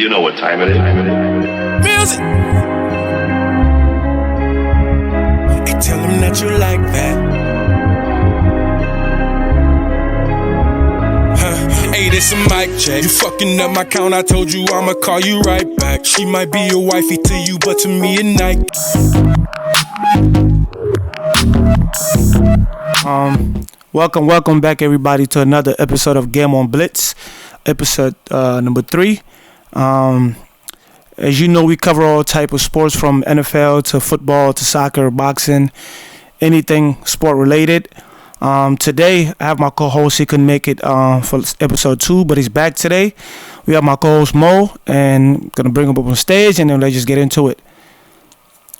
You know what time it is. Music. Hey, tell them that you like that. Hey, this a mic check. You fucking up my count. I told you I'ma call you right back. She might be a wifey to you, but to me a Nike. Welcome back, everybody, to another episode of GAMEONBLITZ, episode number 3. As you know, we cover all type of sports from NFL to football to soccer, boxing, anything sport related. Today, I have my co-host. He couldn't make it for episode 2, but he's back today. We have my co-host Mo, and I'm gonna bring him up on stage, and then let's just get into it.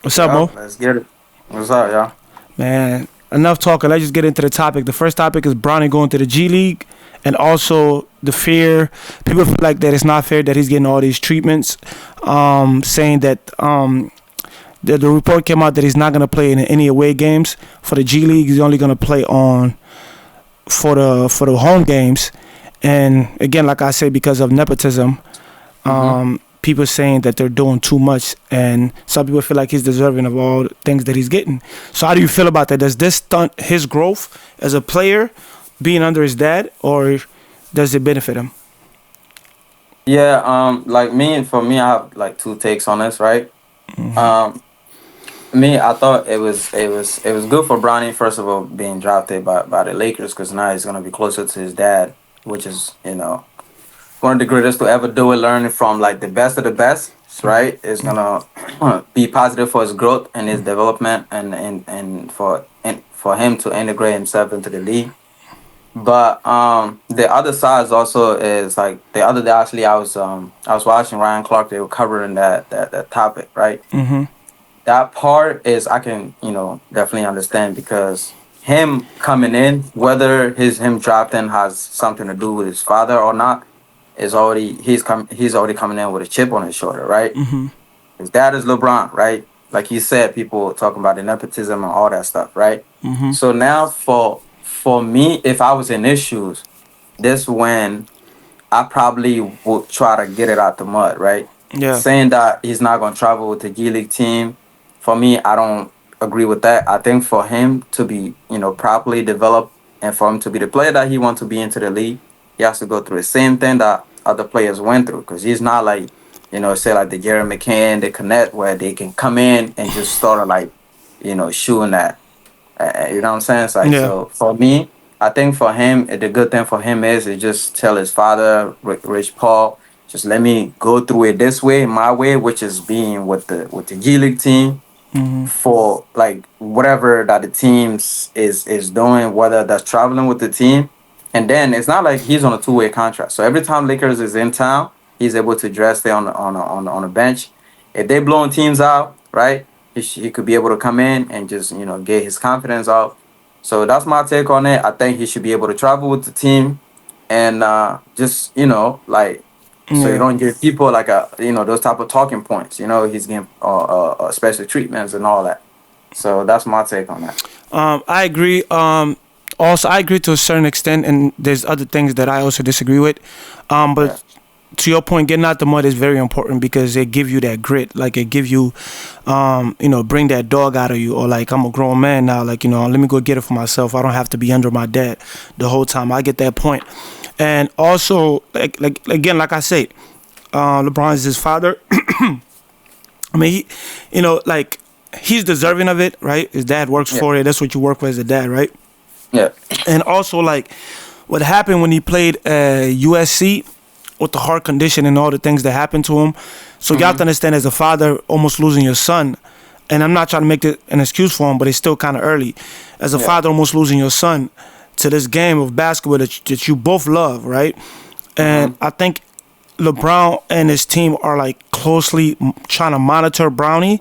What's up, Mo? Let's get it. What's up, y'all? Man, enough talking. Let's just get into the topic. The first topic is Bronny going to the G League, and also the fear. People feel like that it's not fair that he's getting all these treatments, saying that the report came out that he's not going to play in any away games for the G League. He's only going to play for the home games. And again, like I said, because of nepotism, people saying that they're doing too much, and some people feel like he's deserving of all the things that he's getting. So how do you feel about that? Does this stunt his growth as a player, being under his dad, or does it benefit him? Yeah, for me, I have like two takes on this, right? I thought it was good for Bronny, first of all, being drafted by the Lakers, because now he's gonna be closer to his dad, which is, one of the greatest to ever do it, learning from like the best of the best, right? It's gonna be positive for his growth and his development, and for him to integrate himself into the league. But the other side also is like the other day, actually, I was watching Ryan Clark. They were covering that topic, right? That part is, I can definitely understand, because him coming in, whether him drafting has something to do with his father or not, is already he's already coming in with a chip on his shoulder, right? His dad is LeBron, right? Like you said, people talking about the nepotism and all that stuff, right? So now for me, if I was in his shoes, this when I probably would try to get it out the mud, right? Yeah. Saying that he's not going to travel with the G League team, for me, I don't agree with that. I think for him to be, properly developed, and for him to be the player that he wants to be into the league, he has to go through the same thing that other players went through, because he's not like, say like the Jerry McCann, the Connect, where they can come in and just start like, shooting that. You know what I'm saying? It's like, So for me, I think for him, the good thing for him is just tell his father, Rich Paul, just let me go through it this way, my way, which is being with the G League team for like whatever that the teams is doing, whether that's traveling with the team. And then it's not like he's on a 2-way contract. So every time Lakers is in town, he's able to dress there on a bench. If they blowing teams out, right, he could be able to come in and just get his confidence out. So that's my take on it. I think he should be able to travel with the team, and just so you don't give people like those type of talking points. He's getting special treatments and all that. So that's my take on that. I agree. Also, I agree to a certain extent, and there's other things that I also disagree with. But to your point, getting out the mud is very important, because it give you that grit. Like, it give you, bring that dog out of you. Or like, I'm a grown man now. Like, let me go get it for myself. I don't have to be under my dad the whole time. I get that point. And also, like I say, LeBron is his father. I mean, he's deserving of it, right? His dad works for it. That's what you work for as a dad, right? Yeah. And also, like, what happened when he played USC with the heart condition and all the things that happened to him. So you have to understand, as a father, almost losing your son, and I'm not trying to make it an excuse for him, but it's still kind of early. As a father, almost losing your son to this game of basketball that you both love, right? And I think LeBron and his team are like closely trying to monitor Bronny,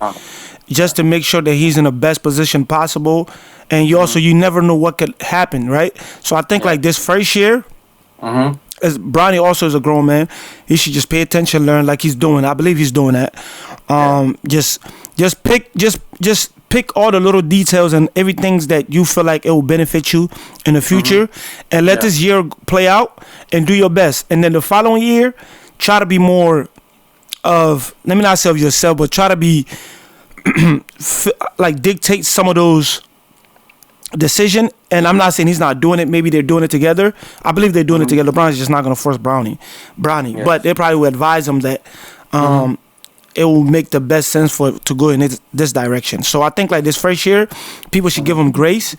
just to make sure that he's in the best position possible. And you never know what could happen, right? So I think like this first year, as Bronny also is a grown man, he should just pay attention, learn like he's doing. I believe he's doing that. Just pick all the little details and everything that you feel like it will benefit you in the future, and let this year play out and do your best. And then the following year, try to be more of, let me not say of yourself, but try to be like dictate some of those decision. And I'm not saying he's not doing it. Maybe they're doing it together. I believe they're doing it together. LeBron's just not going to force Bronny. Yeah. But they probably would advise him that it will make the best sense for to go in this direction. So I think like this first year, people should give him grace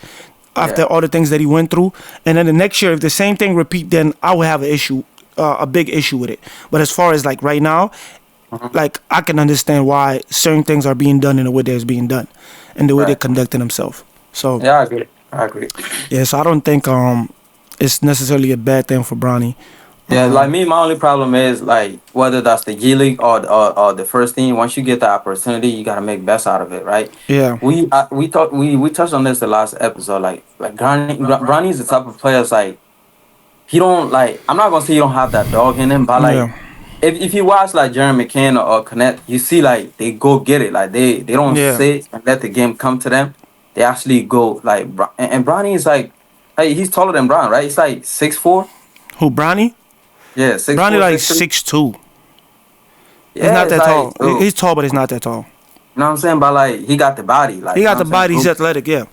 after all the things that he went through. And then the next year, if the same thing repeat, then I would have an issue, a big issue with it. But as far as like right now, like I can understand why certain things are being done in the way that it's being done, and the way they're conducting themselves. So Yeah, I agree. yeah, so I don't think it's necessarily a bad thing for Bronny. Yeah, like me, my only problem is like whether that's the G League or the first team. Once you get the opportunity, you gotta make best out of it, right? Yeah. We touched on this the last episode. Like Bronny's the type of player like he don't like. I'm not gonna say you don't have that dog in him, but like if you watch like Jeremy McCann or Connect, you see like they go get it. Like they don't sit and let the game come to them. They actually go like and Bronny is like he's taller than Bron, right? He's like 6'4". Who, Bronny? Yeah, 6'4". Bronny like 6'2". Yeah, he's not that like, tall. oh, He's tall, but he's not that tall. You know what I'm saying? But like he got the body. Like He got you know the what I'm body. saying? He's athletic. Yeah.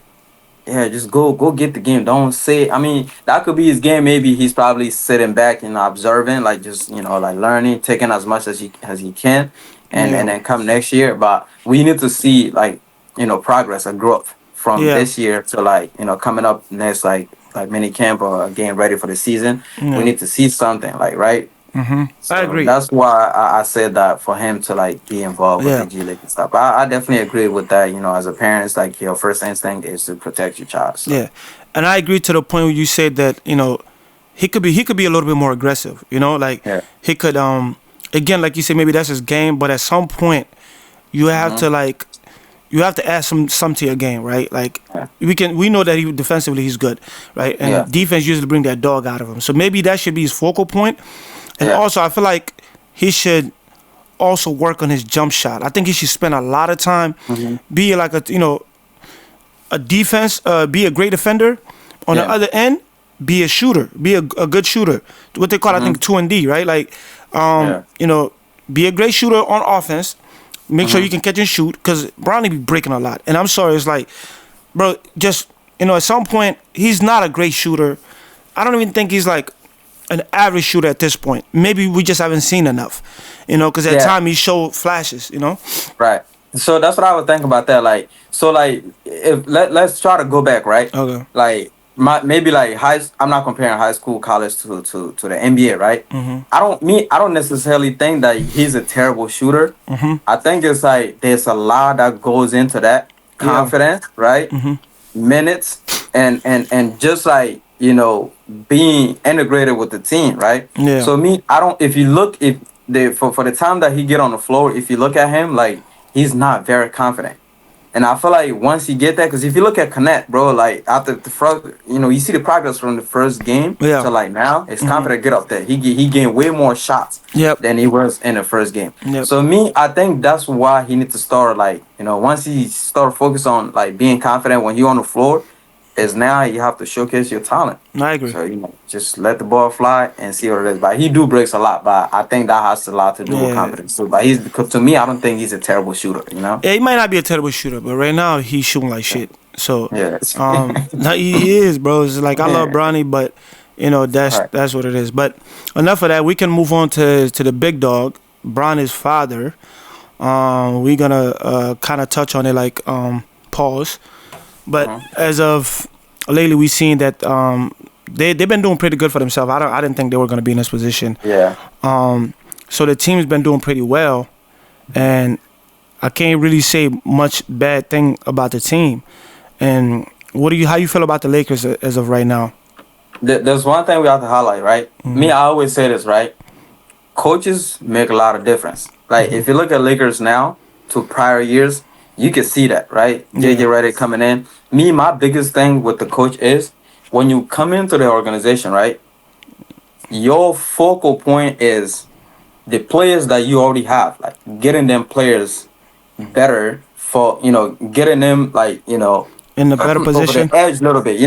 Yeah, just go get the game. Don't sit. I mean, that could be his game. Maybe he's probably sitting back and observing, like just like learning, taking as much as he can, and then come next year. But we need to see like progress or growth from this year to like coming up next like mini camp or getting ready for the season. We need to see something like right. So I agree. That's why I said that for him to like be involved with the G League and stuff. I definitely agree with that. As a parent, it's like your first instinct is to protect your child. So. Yeah, and I agree to the point where you said that he could be a little bit more aggressive. Like he could again, like you said, maybe that's his game. But at some point, you have to like you have to add some to your game, right? Like we know that he defensively he's good, right? And defense usually bring that dog out of him. So maybe that should be his focal point. And also, I feel like he should also work on his jump shot. I think he should spend a lot of time, be like a defense, be a great defender. On the other end, be a shooter, be a good shooter. What they call, I think, 2-and-D, right? Like, be a great shooter on offense. Make sure you can catch and shoot, because Bronny be breaking a lot. And I'm sorry, it's like, bro, just at some point, he's not a great shooter. I don't even think he's like an average shooter at this point. Maybe we just haven't seen enough, because at time he showed flashes, Right. So that's what I would think about that. Like, so like, if let's try to go back, right? Okay. Like, maybe like I'm not comparing high school, college to the NBA, right? I don't necessarily think that he's a terrible shooter. I think it's like there's a lot that goes into that confidence, right? Minutes and just like being integrated with the team, right? Yeah. So for the time that he get on the floor, if you look at him, like he's not very confident. And I feel like once you get that, because if you look at Connect, bro, like after the first, you see the progress from the first game to like now, it's confident get up there. He gained way more shots than he was in the first game. So I think that's why he needs to start like, once he start focus on like being confident when you're on the floor, is now you have to showcase your talent. I agree. So just let the ball fly and see what it is. But he do breaks a lot, but I think that has a lot to do with confidence too. But because to me, I don't think he's a terrible shooter. Yeah, he might not be a terrible shooter, but right now he's shooting like shit. So he is, bro. It's like I love Bronny, but that's what it is. But enough of that. We can move on to the big dog, Bronny's father. We're gonna kind of touch on it, like pause. But as of lately, we've seen that they've been doing pretty good for themselves. I didn't think they were going to be in this position. Yeah. So the team's been doing pretty well, and I can't really say much bad thing about the team. And how you feel about the Lakers as of right now? There's one thing we have to highlight, right? Me, I always say this, right? Coaches make a lot of difference. Like if you look at Lakers now to prior years, you can see that, right? JJ Redick coming in. My biggest thing with the coach is when you come into the organization, right? Your focal point is the players that you already have, like getting them players better for, getting them like, in a better position, over the edge a little bit.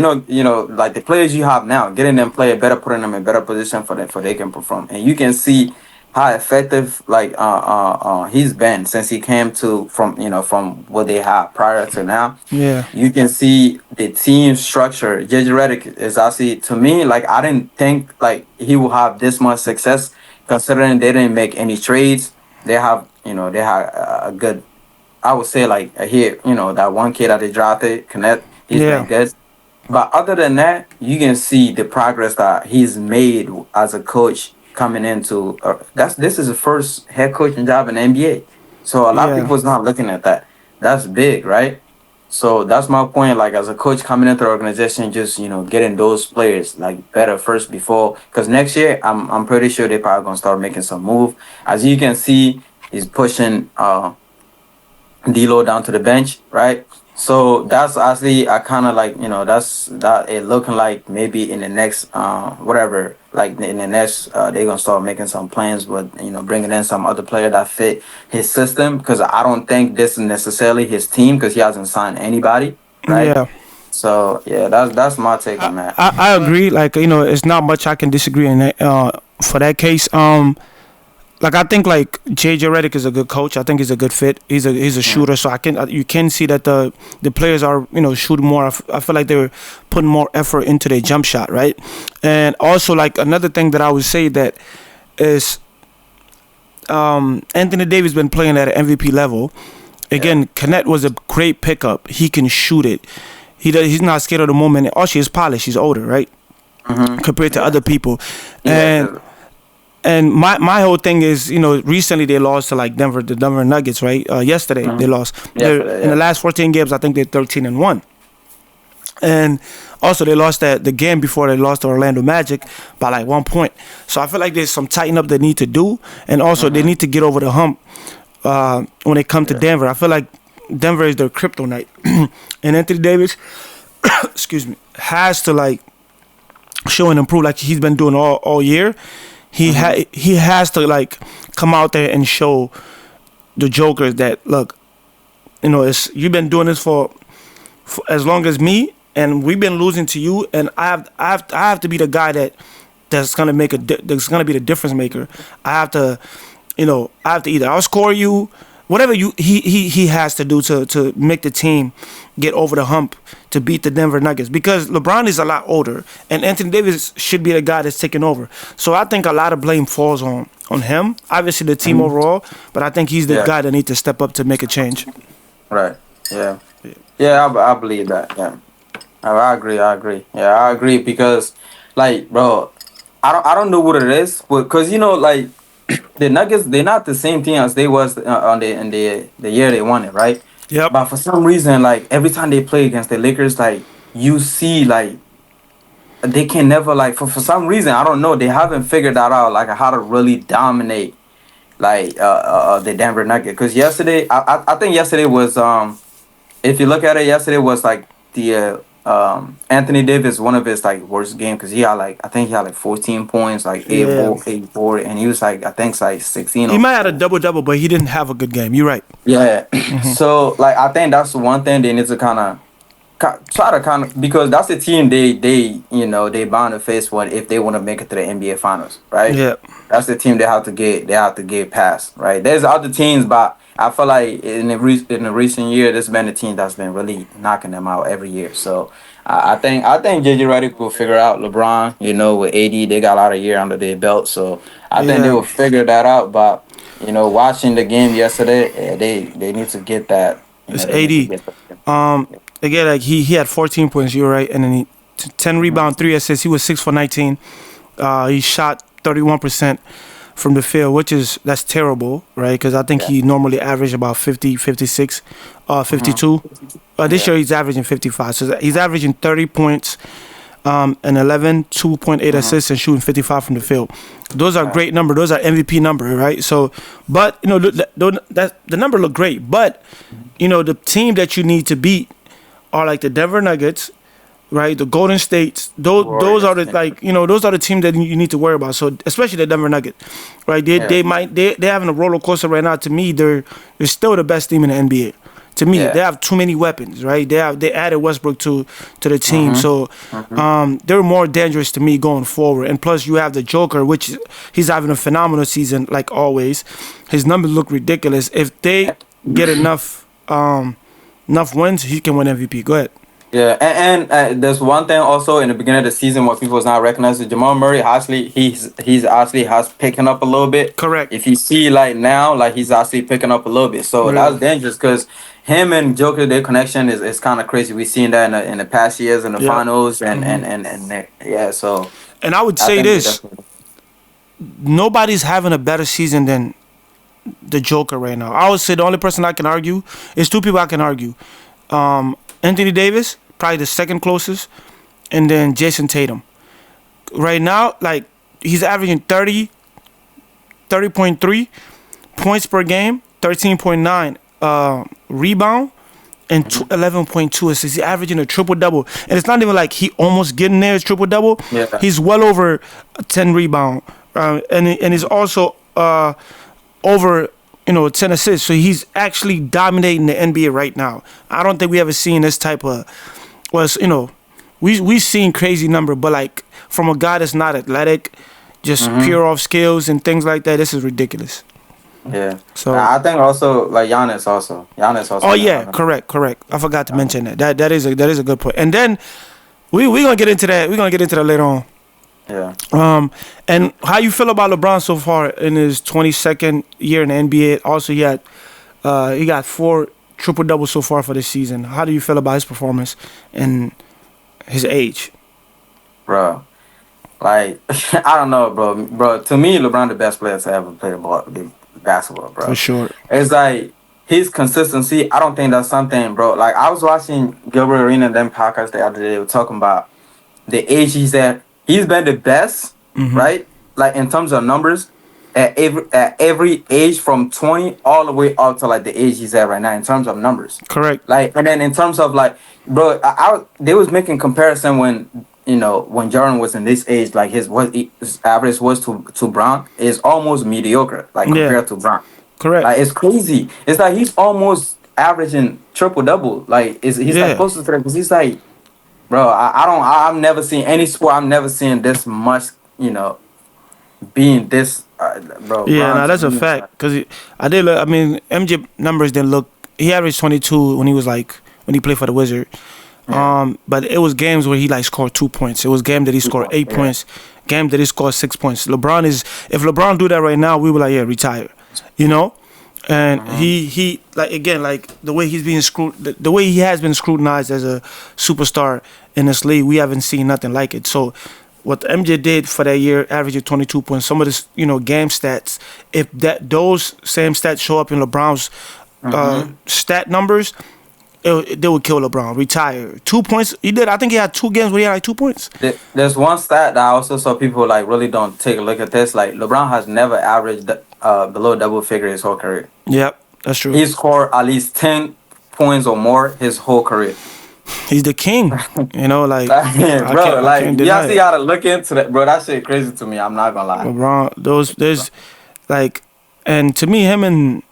Like the players you have now, getting them better, putting them in better position for they can perform. And you can see how effective he's been since he came to from what they have prior to now. Yeah. You can see the team structure. JJ Redick is actually, to me, like, I didn't think like he will have this much success considering they didn't make any trades. They have a good, I would say, like, here, that one kid that they drafted, Connect, he's been Yeah. good. But other than that, you can see the progress that he's made as a coach coming into. This is the first head coaching job in the NBA, so a lot of Yeah. people's not looking at that. That's big, right? So that's my point. Like, as a coach coming into the organization, just getting those players like better first before, because next year I'm pretty sure they're probably gonna start making some move. As you can see, he's pushing D'Lo down to the bench, right? So that's actually I kind of like that's that it looking like maybe in the next whatever, like in the next they're gonna start making some plans with bringing in some other player that fit his system, because I don't think this is necessarily his team because he hasn't signed anybody, right? Yeah. So yeah, that's my take on that. I agree. Like, it's not much I can disagree in that, for that case. Like, I think like JJ Redick is a good coach. I think he's a good fit. He's a shooter, so you can see that the players are shooting more. I feel like they're putting more effort into their jump shot, right? And also, like, another thing that I would say that is Anthony Davis been playing at an MVP level. Again, Connect was a great pickup. He can shoot it. He's not scared of the moment. Also, he's polished. He's older, right? Compared to other people, and my whole thing is, recently they lost to like the Denver Nuggets, right? Yesterday they lost. In the last 14 games, I think they're 13-1. And also they lost the game before they lost to Orlando Magic by like 1 point. So I feel like there's some tighten up they need to do, and also they need to get over the hump when they come to Denver. I feel like Denver is their kryptonite, and Anthony Davis, excuse me, has to like show and improve like he's been doing all year. He has to like come out there and show the Jokers that, look, you've been doing this for as long as me, and we've been losing to you, and I have to be the guy that's gonna that's gonna be the difference maker. I have to either outscore you, whatever he has to do to make the team get over the hump to beat the Denver Nuggets, because LeBron is a lot older and Anthony Davis should be the guy that's taking over. So I think a lot of blame falls on him. Obviously the team overall, but I think he's the guy that needs to step up to make a change. Right. Yeah. Yeah, I believe that. Yeah. I agree. Yeah, I agree, because, like, bro, I don't know what it is, because like the Nuggets, they're not the same team as they was in the year they won it, right? Yep. But for some reason, like, every time they play against the Lakers, like, you see, like, they can never, like, for some reason, I don't know, they haven't figured that out, like, how to really dominate, like, the Denver Nuggets. Because yesterday, I think yesterday was if you look at it, yesterday was like the Anthony Davis, one of his like worst games, because he had like, I think he had like 14 points, like 8 board, and he was like, I think it's like 16. He might have had a double, but he didn't have a good game. You're right. Yeah. So like, I think that's the one thing they need to kind of try to because that's the team they bound to face one if they want to make it to the NBA Finals, right? Yeah. That's the team they have to get past, right? There's other teams, but I feel like in the recent year, there's been a team that's been really knocking them out every year. So I think JJ Redick will figure out LeBron. With AD, they got a lot of year under their belt, so I think they will figure that out. But watching the game yesterday, they need to get that. It's AD. Again, like he had 14 points. You're right, and then he 10 rebound, 3 assists. He was 6 for 19. He shot 31% from the field, that's terrible, right? Because I think he normally averaged about 50, 56, 52. This year he's averaging 55. So he's averaging 30 points and 2.8 assists and shooting 55 from the field. Those are great numbers. Those are MVP numbers, right? So, but, the number look great. But, the team that you need to beat are like the Denver Nuggets, right? The Golden States, those are the those are the teams that you need to worry about. So especially the Denver Nuggets, right? They're having a roller coaster right now. To me, they're still the best team in the NBA. To me, Yeah. they have too many weapons, right? They added Westbrook to the team, so they're more dangerous to me going forward. And plus, you have the Joker, which he's having a phenomenal season, like always. His numbers look ridiculous. If they get enough wins, he can win MVP. Go ahead. Yeah, and there's one thing also in the beginning of the season what people is not recognizing. Jamal Murray actually he's actually has picking up a little bit. Correct. If you see like now, like he's actually picking up a little bit. So Yeah. that's dangerous because him and Joker, their connection is kind of crazy. We've seen that in the past years in the Yeah. finals and yeah. So And I would I say think this: definitely- nobody's having a better season than the Joker right now. I would say the only person I can argue is two people I can argue. Anthony Davis, probably the second closest, and then Jason Tatum. Right now, like, he's averaging 30.3 points per game, 13.9 rebound, and 11.2 assists. He's averaging a triple-double. And it's not even like he almost getting there, his triple-double. Yeah. He's well over 10 rebound. And he's also over 10 assists. So he's actually dominating the NBA right now. I don't think we ever seen this type of we've seen crazy number, but like from a guy that's not athletic, just pure off skills and things like that, this is ridiculous. Yeah. So I think also like Giannis also. Oh yeah, correct. I forgot to mention that. That is a good point. And then we gonna get into that. We're gonna get into that later on. Yeah. And how you feel about LeBron so far in his 22nd year in the NBA? Also, he got 4 triple doubles so far for this season. How do you feel about his performance and his age? Bro, like I don't know, bro. To me, LeBron the best player to ever play basketball, bro. For sure. It's like his consistency. I don't think that's something, bro. Like I was watching Gilbert Arenas and them podcasts the other day. They were talking about the age he's at. He's been the best, right? Like in terms of numbers, at every age from 20 all the way up to like the age he's at right now in terms of numbers. Correct. Like and then in terms of like, bro, they was making comparison when when Jordan was in this age, like his average was to Brown is almost mediocre, like compared to Brown. Correct. Like it's crazy. It's like he's almost averaging triple double. Like he's like close to that because he's like. Bro, I've never seen any sport. I've never seen this much, being this, bro. Yeah, no, that's a fact. Cause MJ numbers didn't look. He averaged 22 when he played for the Wizard. Yeah. But it was games where he like scored 2 points. It was game that he scored 8 points. Game that he scored 6 points. If LeBron do that right now, we were like, yeah, retire. And he like again like the way he's being the way he has been scrutinized as a superstar in this league, we haven't seen nothing like it. So what MJ did for that year, averaging 22 points, some of this game stats, if those same stats show up in LeBron's stat numbers, they would kill LeBron. Retire. 2 points. He did. I think he had 2 games where he had like 2 points. There's one stat that I also saw people like really don't take a look at this. Like LeBron has never averaged below double figure his whole career. Yep, that's true. He scored at least 10 points or more his whole career. He's the king. Bro, you actually gotta look into that, bro. That shit crazy to me. I'm not gonna lie. LeBron, there's like, and to me, him and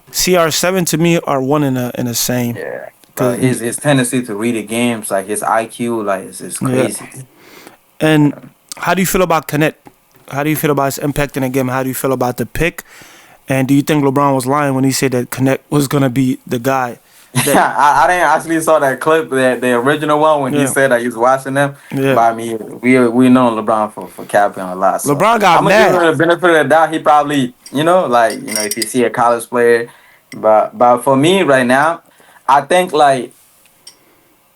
CR7 to me are one in the same. Yeah. His tendency to read the games, like his IQ, like it's crazy. Yeah. And how do you feel about Connect? How do you feel about his impact in the game? How do you feel about the pick? And do you think LeBron was lying when he said that Connect was gonna be the guy? I didn't actually saw that clip, the original one when he said that he was watching them. Yeah. But I mean, we know LeBron for capping a lot. So LeBron got mad. I'm gonna give him the benefit of the doubt. He probably, if you see a college player, but for me right now, I think like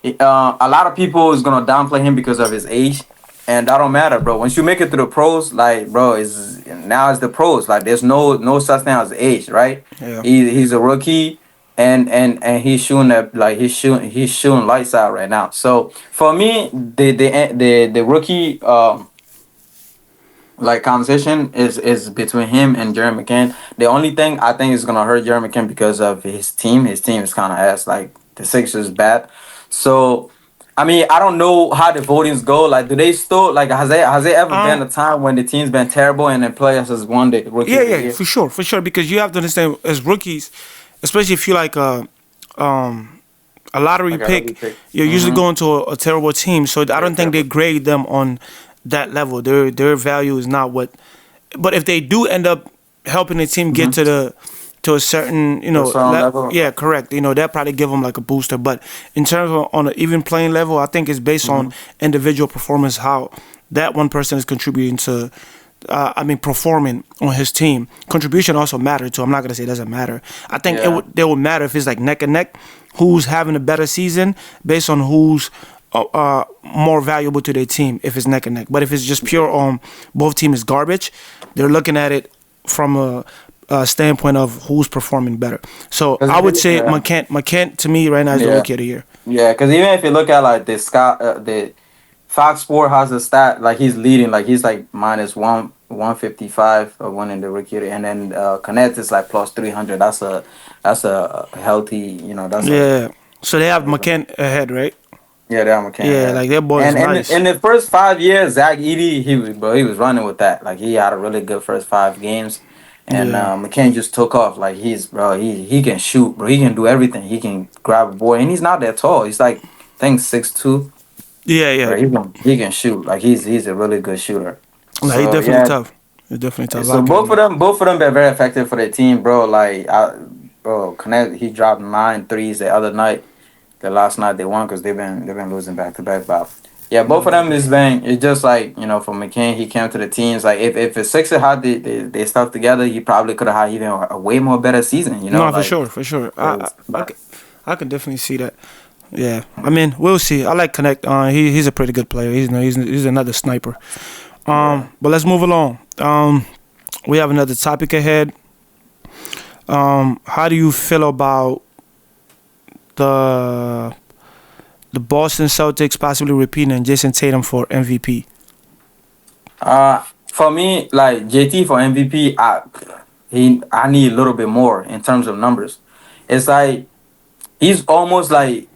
a lot of people is gonna downplay him because of his age, and that don't matter, bro. Once you make it to the pros, like bro, it's the pros. Like there's no such thing as age, right? Yeah. He's a rookie. And he's shooting he's shooting lights out right now. So for me, the rookie conversation is between him and Jerry McCann. The only thing I think is gonna hurt Jerry McCann because of his team. His team is kind of ass. Like the Sixers bad. So I mean, I don't know how the votings go. Like, do they still has there ever been a time when the team's been terrible and then players has won the rookie? Yeah, for sure. Because you have to understand as rookies. Especially if you like a lottery Like a pick, heavy pick. you're usually going to a terrible team. So I don't think they grade them on that level. Their value is not what. But if they do end up helping the team get to a certain level. yeah, correct. That probably give them like a booster. But in terms of on an even playing level, I think it's based on individual performance, how that one person is contributing to. Performing on his team. Contribution also matters too. I'm not gonna say it doesn't matter. I think it would matter if it's like neck and neck. Who's having a better season based on who's more valuable to their team if it's neck and neck. But if it's just pure both team is garbage, they're looking at it from a standpoint of who's performing better. So I would say McCann to me right now is the rookie of the year. Yeah, because even if you look at like the Fox Sport has a stat like he's leading, like he's like minus 155 of winning the rookie of the year, and then Connect is like plus 300. That's a healthy, So they have McCann ahead, right? Yeah, they have McCann. Yeah, like that boy is nice. In the first 5 years, Zach Edey, he was running with that. Like he had a really good first 5 games. And McCann just took off. Like he can shoot, bro. He can do everything. He can grab a boy, and he's not that tall. He's like I think 6'2". Yeah. Bro, he can shoot. Like he's a really good shooter. No, he's definitely tough. He's definitely tough. So both of them been very effective for their team, bro. Like Connect, he dropped 9 threes the other night. The last night they won because they've been losing back to back. But yeah, both of them it's just like for McCain, he came to the teams like if the Sixers had they stuck together, he probably could have had even a way more better season. No, like, for sure. I can definitely see that. Yeah, I mean we'll see. I like Connect. He's a pretty good player. He's another sniper. But let's move along. We have another topic ahead. How do you feel about the Boston Celtics possibly repeating Jason Tatum for MVP? For me, like JT for MVP, I need a little bit more in terms of numbers. It's like he's almost like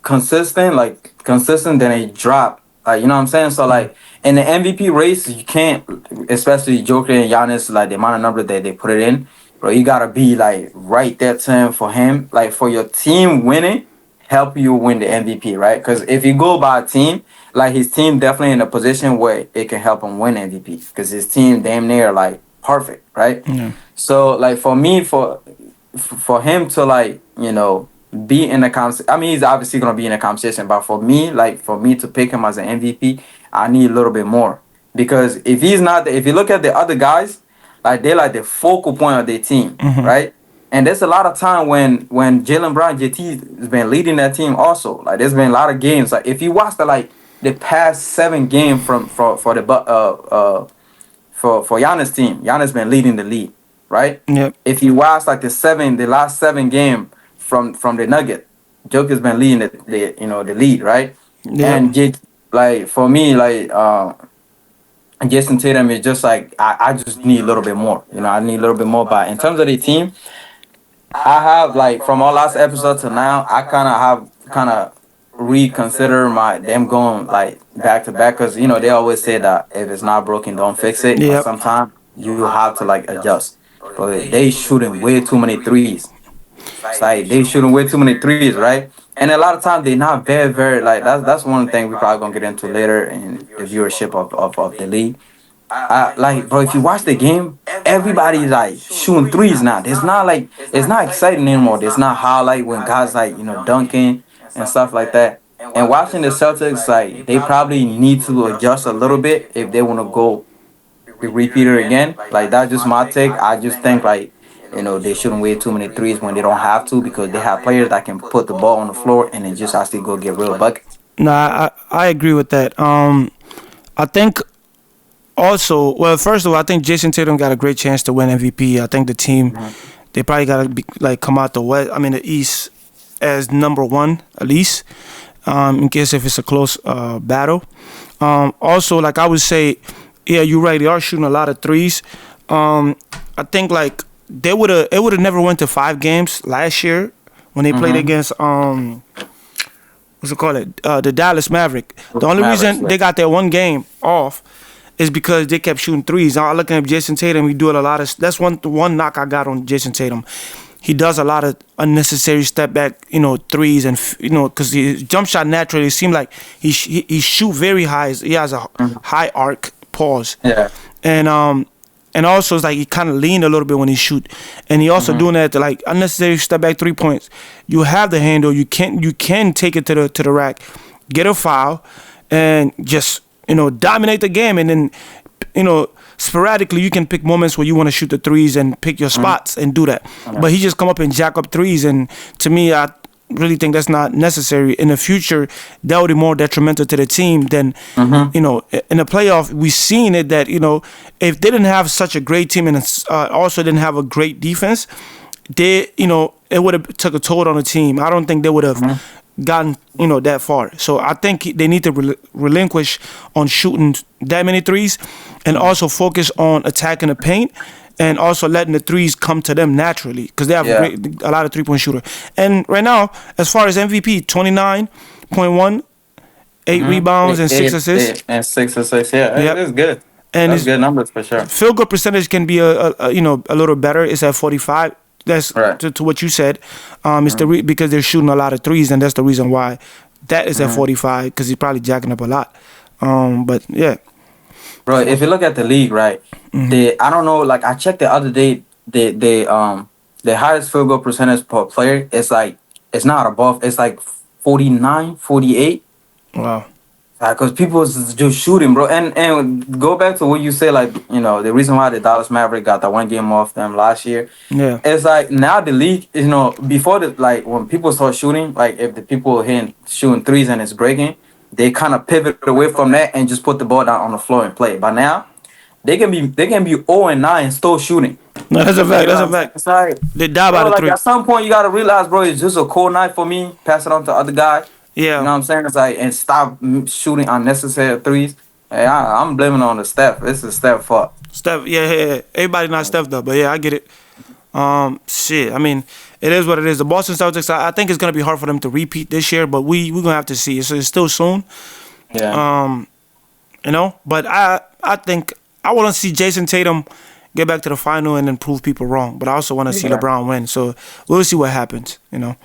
consistent then he drop. Like you know what I'm saying? So like in the MVP race, you can't, especially Joker and Giannis, like the amount of number that they put it in, bro. You gotta be like right there to him for him, like for your team winning, help you win the MVP, right? Because if you go by a team, like his team definitely in a position where it can help him win MVP because his team damn near like perfect, right? Yeah. So like for me, for him to like be in the conversation. I mean, he's obviously gonna be in the conversation, but for me to pick him as an MVP, I need a little bit more because if he's not, if you look at the other guys, like they're like the focal point of their team, right? And there's a lot of time when Jaylen Brown, JT has been leading that team also. Like there's been a lot of games. Like if you watch the past 7 games for Giannis team, Giannis been leading the league, right? Yep. If you watch like the last 7 games from the Nugget, Joker's been leading the lead, right? Yeah. And like for me, like Jason Tatum is just like I just need a little bit more. I need a little bit more. But in terms of the team, I have like from our last episode to now, I kind of reconsider them going like back to back because they always say that if it's not broken, don't fix it. Yep. Sometimes you have to like adjust. But they shooting way too many threes. It's like they shooting way too many threes, right? And a lot of times they're not very, very like that's one thing we probably gonna get into later in the viewership of the league. Like bro, if you watch the game, everybody's like shooting threes now. It's not exciting anymore. It's not highlight when guys like dunking and stuff like that. And watching the Celtics, like they probably need to adjust a little bit if they want to go repeat it again. Like that's just my take. I just think like they shooting way too many threes when they don't have to because they have players that can put the ball on the floor and then just actually go get real buckets. Nah, I agree with that. I think also, well, first of all, I think Jason Tatum got a great chance to win MVP. I think the team, they probably got to come out the East as number 1 at least, in case if it's a close battle. Also, like I would say, yeah, you're right. They are shooting a lot of threes. I think like it would have never went to 5 games last year when they played against what's it called? The Dallas Maverick. The only reason they got that 1 game off is because they kept shooting threes. Now looking at Jason Tatum, he doing a lot of. That's one knock I got on Jason Tatum. he does a lot of unnecessary step back, threes, and because his jump shot naturally, it seemed like he shoot very high. He has a high arc, pause. Yeah. And also it's like he kind of leaned a little bit when he shoot, and he also doing that to like unnecessary step back 3 points. You have the handle, you can take it to the rack, get a foul, and just dominate the game, and then sporadically you can pick moments where you want to shoot the threes and pick your spots and do that. But he just come up and jack up threes, and to me, I really think that's not necessary. In the future, that would be more detrimental to the team than, in the playoff, we've seen it that, if they didn't have such a great team and also didn't have a great defense, it would have took a toll on the team. I don't think they would have gotten, that far. So I think they need to relinquish on shooting that many threes and also focus on attacking the paint and also letting the threes come to them naturally because they have a lot of three-point shooter. And right now, as far as MVP, 29.1, 8 rebounds and 6 assists. And 6 assists, it's good. And that's good numbers for sure. Field goal percentage can be a little better. It's at 45. That's right. to what you said. It's because they're shooting a lot of threes, and that's the reason why that is at 45 because he's probably jacking up a lot. But yeah. Bro, if you look at the league, right, I don't know, like I checked the other day, the highest field goal percentage per player, it's not above, it's like 49, 48. Wow. Because people is just shooting, bro. And go back to what you said, like, the reason why the Dallas Mavericks got that one game off them last year. Yeah. It's like now the league, before when people start shooting, like if the people shooting threes and it's breaking, they kind of pivot away from that and just put the ball down on the floor and play. But now they can be 0-9 and still shooting. No, that's a fact. That's a fact. It's like they die by the three. At some point you gotta realize, bro, it's just a cold night for me. Pass it on to the other guy. Yeah. You know what I'm saying? It's like, and stop shooting unnecessary threes. Hey, I'm blaming it on the Steph. This is Steph fault. Steph, yeah. Everybody not Steph though, but yeah, I get it. Shit. I mean, it is what it is. The Boston Celtics, I think it's gonna be hard for them to repeat this year, but we're gonna have to see. So it's still soon. Yeah. But I think I want to see Jason Tatum get back to the final and then prove people wrong. But I also want to see LeBron win. So we'll see what happens. That's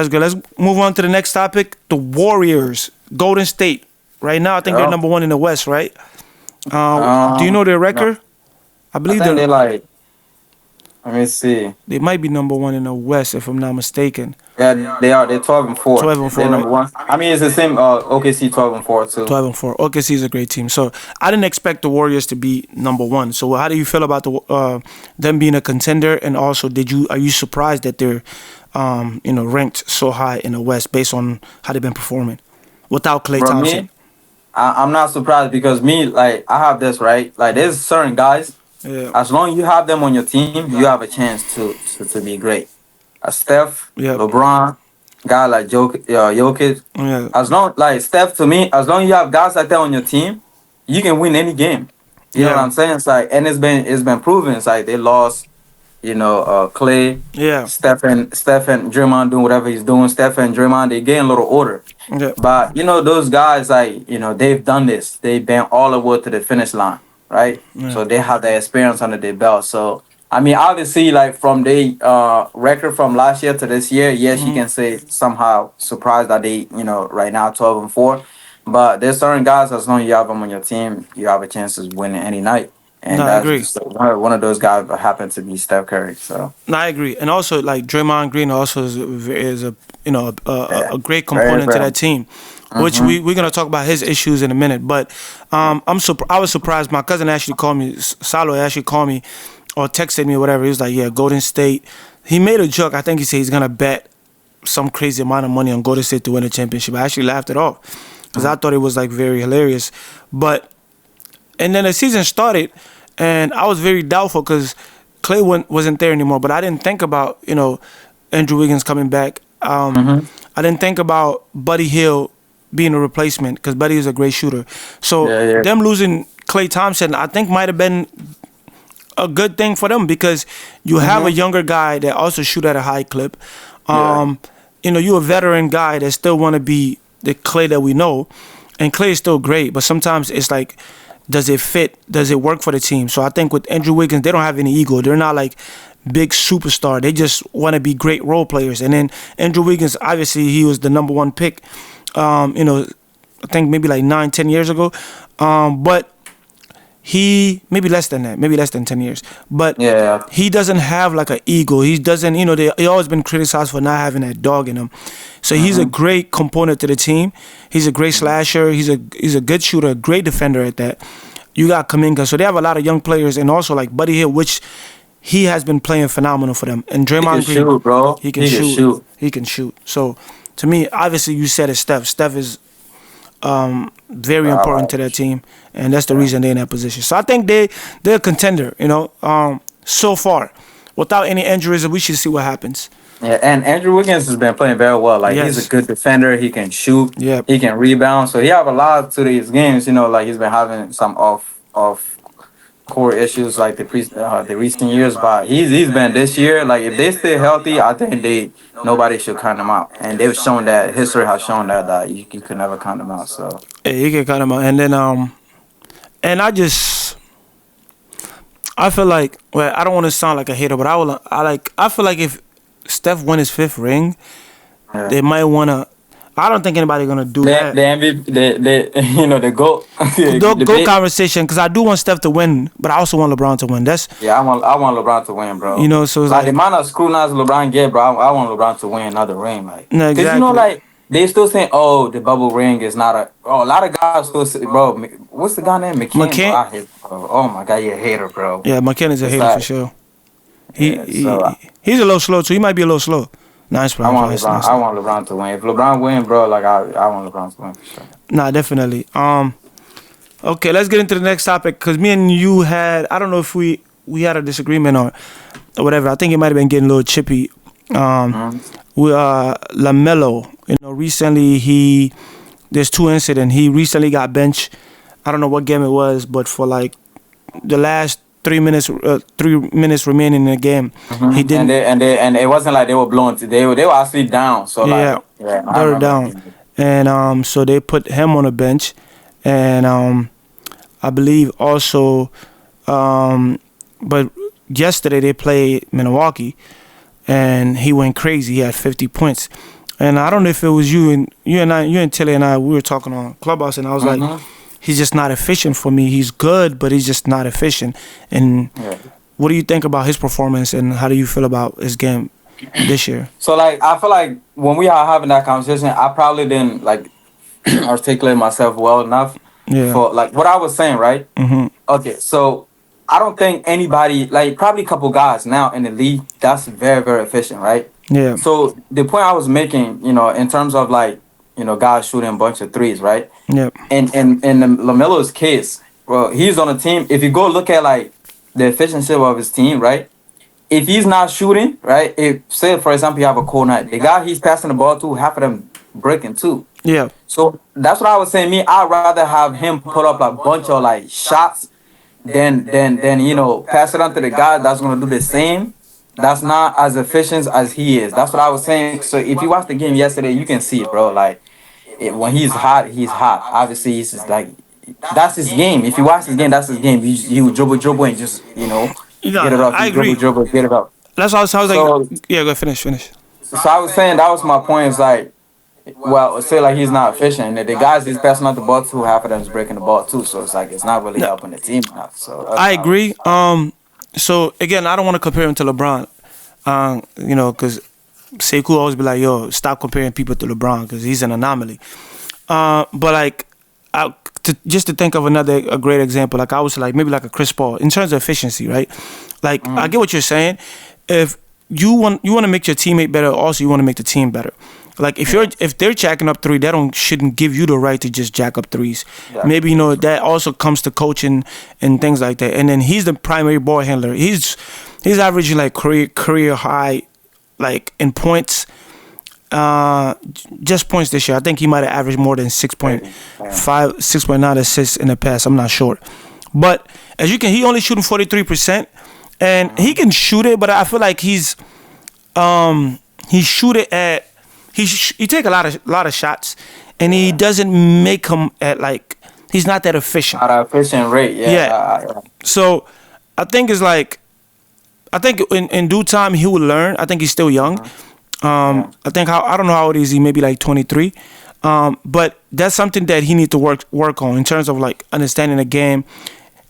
good. Let's move on to the next topic. The Warriors, Golden State. Right now, I think they're number 1 in the West, right? Do you know their record? No. I believe they're like. Let me see. They might be number 1 in the West, if I'm not mistaken. Yeah, they are. They're 12-4. 12-4. They're number 1. I mean, it's the same. OKC 12-4 too. 12-4. OKC is a great team. So I didn't expect the Warriors to be number 1. So how do you feel about them being a contender? And also, are you surprised that they're ranked so high in the West based on how they've been performing without Klay Thompson? I'm not surprised because I have this, right? Like, there's certain guys. Yeah. As long as you have them on your team, you have a chance to be great. Steph, LeBron, guy like Jokic. Yeah. As long Steph, to me, as long as you have guys like that on your team, you can win any game. You know what I'm saying? It's like, and it's been proven. It's like they lost, Klay. Yeah. Steph and Draymond doing whatever he's doing. Steph and Draymond, they getting a little older. Yeah. But those guys, they've done this. They've been all the way to the finish line. Right, so they have the experience under their belt. So I mean, obviously, from the record from last year to this year, yes, you can say somehow surprised that they, right now 12-4. But there's certain guys, as long as you have them on your team, you have a chance of winning any night. And I agree. Just one of those guys happens to be Steph Curry. So I agree, and also Draymond Green also is a great component to that team. Which we're gonna talk about his issues in a minute, but I was surprised. My cousin actually called me. Salo actually called me or texted me or whatever. He was like, "Yeah, Golden State." He made a joke. I think he said he's gonna bet some crazy amount of money on Golden State to win a championship. I actually laughed it off because I thought it was very hilarious. And then the season started, and I was very doubtful because Klay wasn't there anymore. But I didn't think about Andrew Wiggins coming back. I didn't think about Buddy Hield being a replacement because Buddy is a great shooter. So them losing Klay Thompson, I think might have been a good thing for them because you have a younger guy that also shoot at a high clip. You're a veteran guy that still want to be the Klay that we know, and Klay is still great, but sometimes it's like, does it fit? Does it work for the team? So I think with Andrew Wiggins, they don't have any ego. They're not like big superstar. They just want to be great role players. And then Andrew Wiggins, obviously, he was the number one pick. I think maybe like 9-10 years ago. But he maybe less than that, maybe less than 10 years. But he doesn't have like an ego. He doesn't, he always been criticized for not having that dog in him. So he's a great component to the team. He's a great slasher. He's a good shooter, a great defender at that. You got Kuminga. So they have a lot of young players, and also like Buddy Hield, which he has been playing phenomenal for them. And Draymond Green, shoot, bro. He can shoot. He can shoot. So to me, obviously you said it's Steph. Steph is very important to that team, and that's the reason they're in that position. So I think they're a contender, so far. Without any injuries, we should see what happens. Yeah, and Andrew Wiggins has been playing very well. Like, he's a good defender. He can shoot. Yep. He can rebound. So he have a lot to these games. Like he's been having some off core issues like the recent years. But he's been this year. Like, if they stay healthy, I think nobody should count them out. And they've shown that history has shown that you could never count them out. So yeah, you can count them out. And then and I feel like, well, I don't want to sound like a hater, but I feel like if Steph won his 5th ring, they might want to. I don't think anybody gonna do that. The MVP, the GOAT. The GOAT conversation, because I do want Steph to win, but I also want LeBron to win. I want LeBron to win, bro. So it's like the amount of scrutinize LeBron get, bro. I want LeBron to win another ring, like. No, exactly. Because like they still saying, oh, the bubble ring is not a. Oh, a lot of guys still say, bro. What's the guy name? McKinnon. Oh my god, you're a hater, bro. Yeah, McKinnon's a hater for sure. He's a little slow too. He might be a little slow. Nice, bro. I want LeBron to win. If LeBron win, bro, like I want LeBron to win for sure. Nah, definitely. Okay, let's get into the next topic, because me and you had, I don't know if we had a disagreement or whatever. I think it might have been getting a little chippy. LaMelo, recently there's 2 incidents. He recently got benched. I don't know what game it was, but for like the last 3 minutes remaining in the game, he didn't. And it wasn't like they were blowing. They were actually down. So they were down, and so they put him on the bench, and I believe also, but yesterday they played Milwaukee, and he went crazy. He had 50 points, and I don't know if it was you and Tilly and I. We were talking on Clubhouse, and I was like, he's just not efficient for me. He's good, but he's just not efficient. And what do you think about his performance, and how do you feel about his game this year? So, like, I feel like when we are having that conversation, I probably didn't, like, articulate myself well enough for, like, what I was saying, right? Okay, so I don't think anybody, like, probably a couple guys now in the league, that's very, very efficient, right? Yeah. So the point I was making, in terms of, like, guys shooting a bunch of threes, right? Yep. And in LaMelo's case, well, he's on a team. If you go look at like the efficiency of his team, right? If he's not shooting, right? If say for example you have a cold night, the guy he's passing the ball to, half of them breaking too. Yeah. So that's what I was saying. I'd rather have him put up a bunch of like shots than pass it on to the guy that's gonna do the same. That's not as efficient as he is. That's what I was saying. So if you watch the game yesterday, you can see it, bro. Like when he's hot, he's hot. Obviously, he's just like that's his game. If you watch his game, that's his game. You dribble and just get it off. I agree. Dribble, get it up. That's what I was like. Yeah, go finish. So I was saying that was my point. It's like, well, say like he's not efficient. And the guys he's passing out the ball to, half of them is breaking the ball too. So it's like it's not really helping the team enough. So I agree. So again, I don't want to compare him to LeBron, because Sekou always be like, "Yo, stop comparing people to LeBron because he's an anomaly." But like, just to think of a great example, like I was like maybe like a Chris Paul in terms of efficiency, right? Like I get what you're saying. If you want to make your teammate better, also you want to make the team better. Like if they're jacking up three, that shouldn't give you the right to just jack up threes. Yeah. Maybe that also comes to coaching and things like that. And then he's the primary ball handler. He's averaging like career high, like in points. Just points this year. I think he might have averaged more than 6.5, 6.9 assists in the past. I'm not sure, but as you can, he only shooting 43%, and he can shoot it. But I feel like he shoot it at. He take a lot of shots, and he doesn't make them at like he's not that efficient. At an efficient rate, yeah. So I think it's like I think in due time he will learn. I think he's still young. I think I don't know how old is he, maybe like 23. But that's something that he needs to work on in terms of like understanding the game.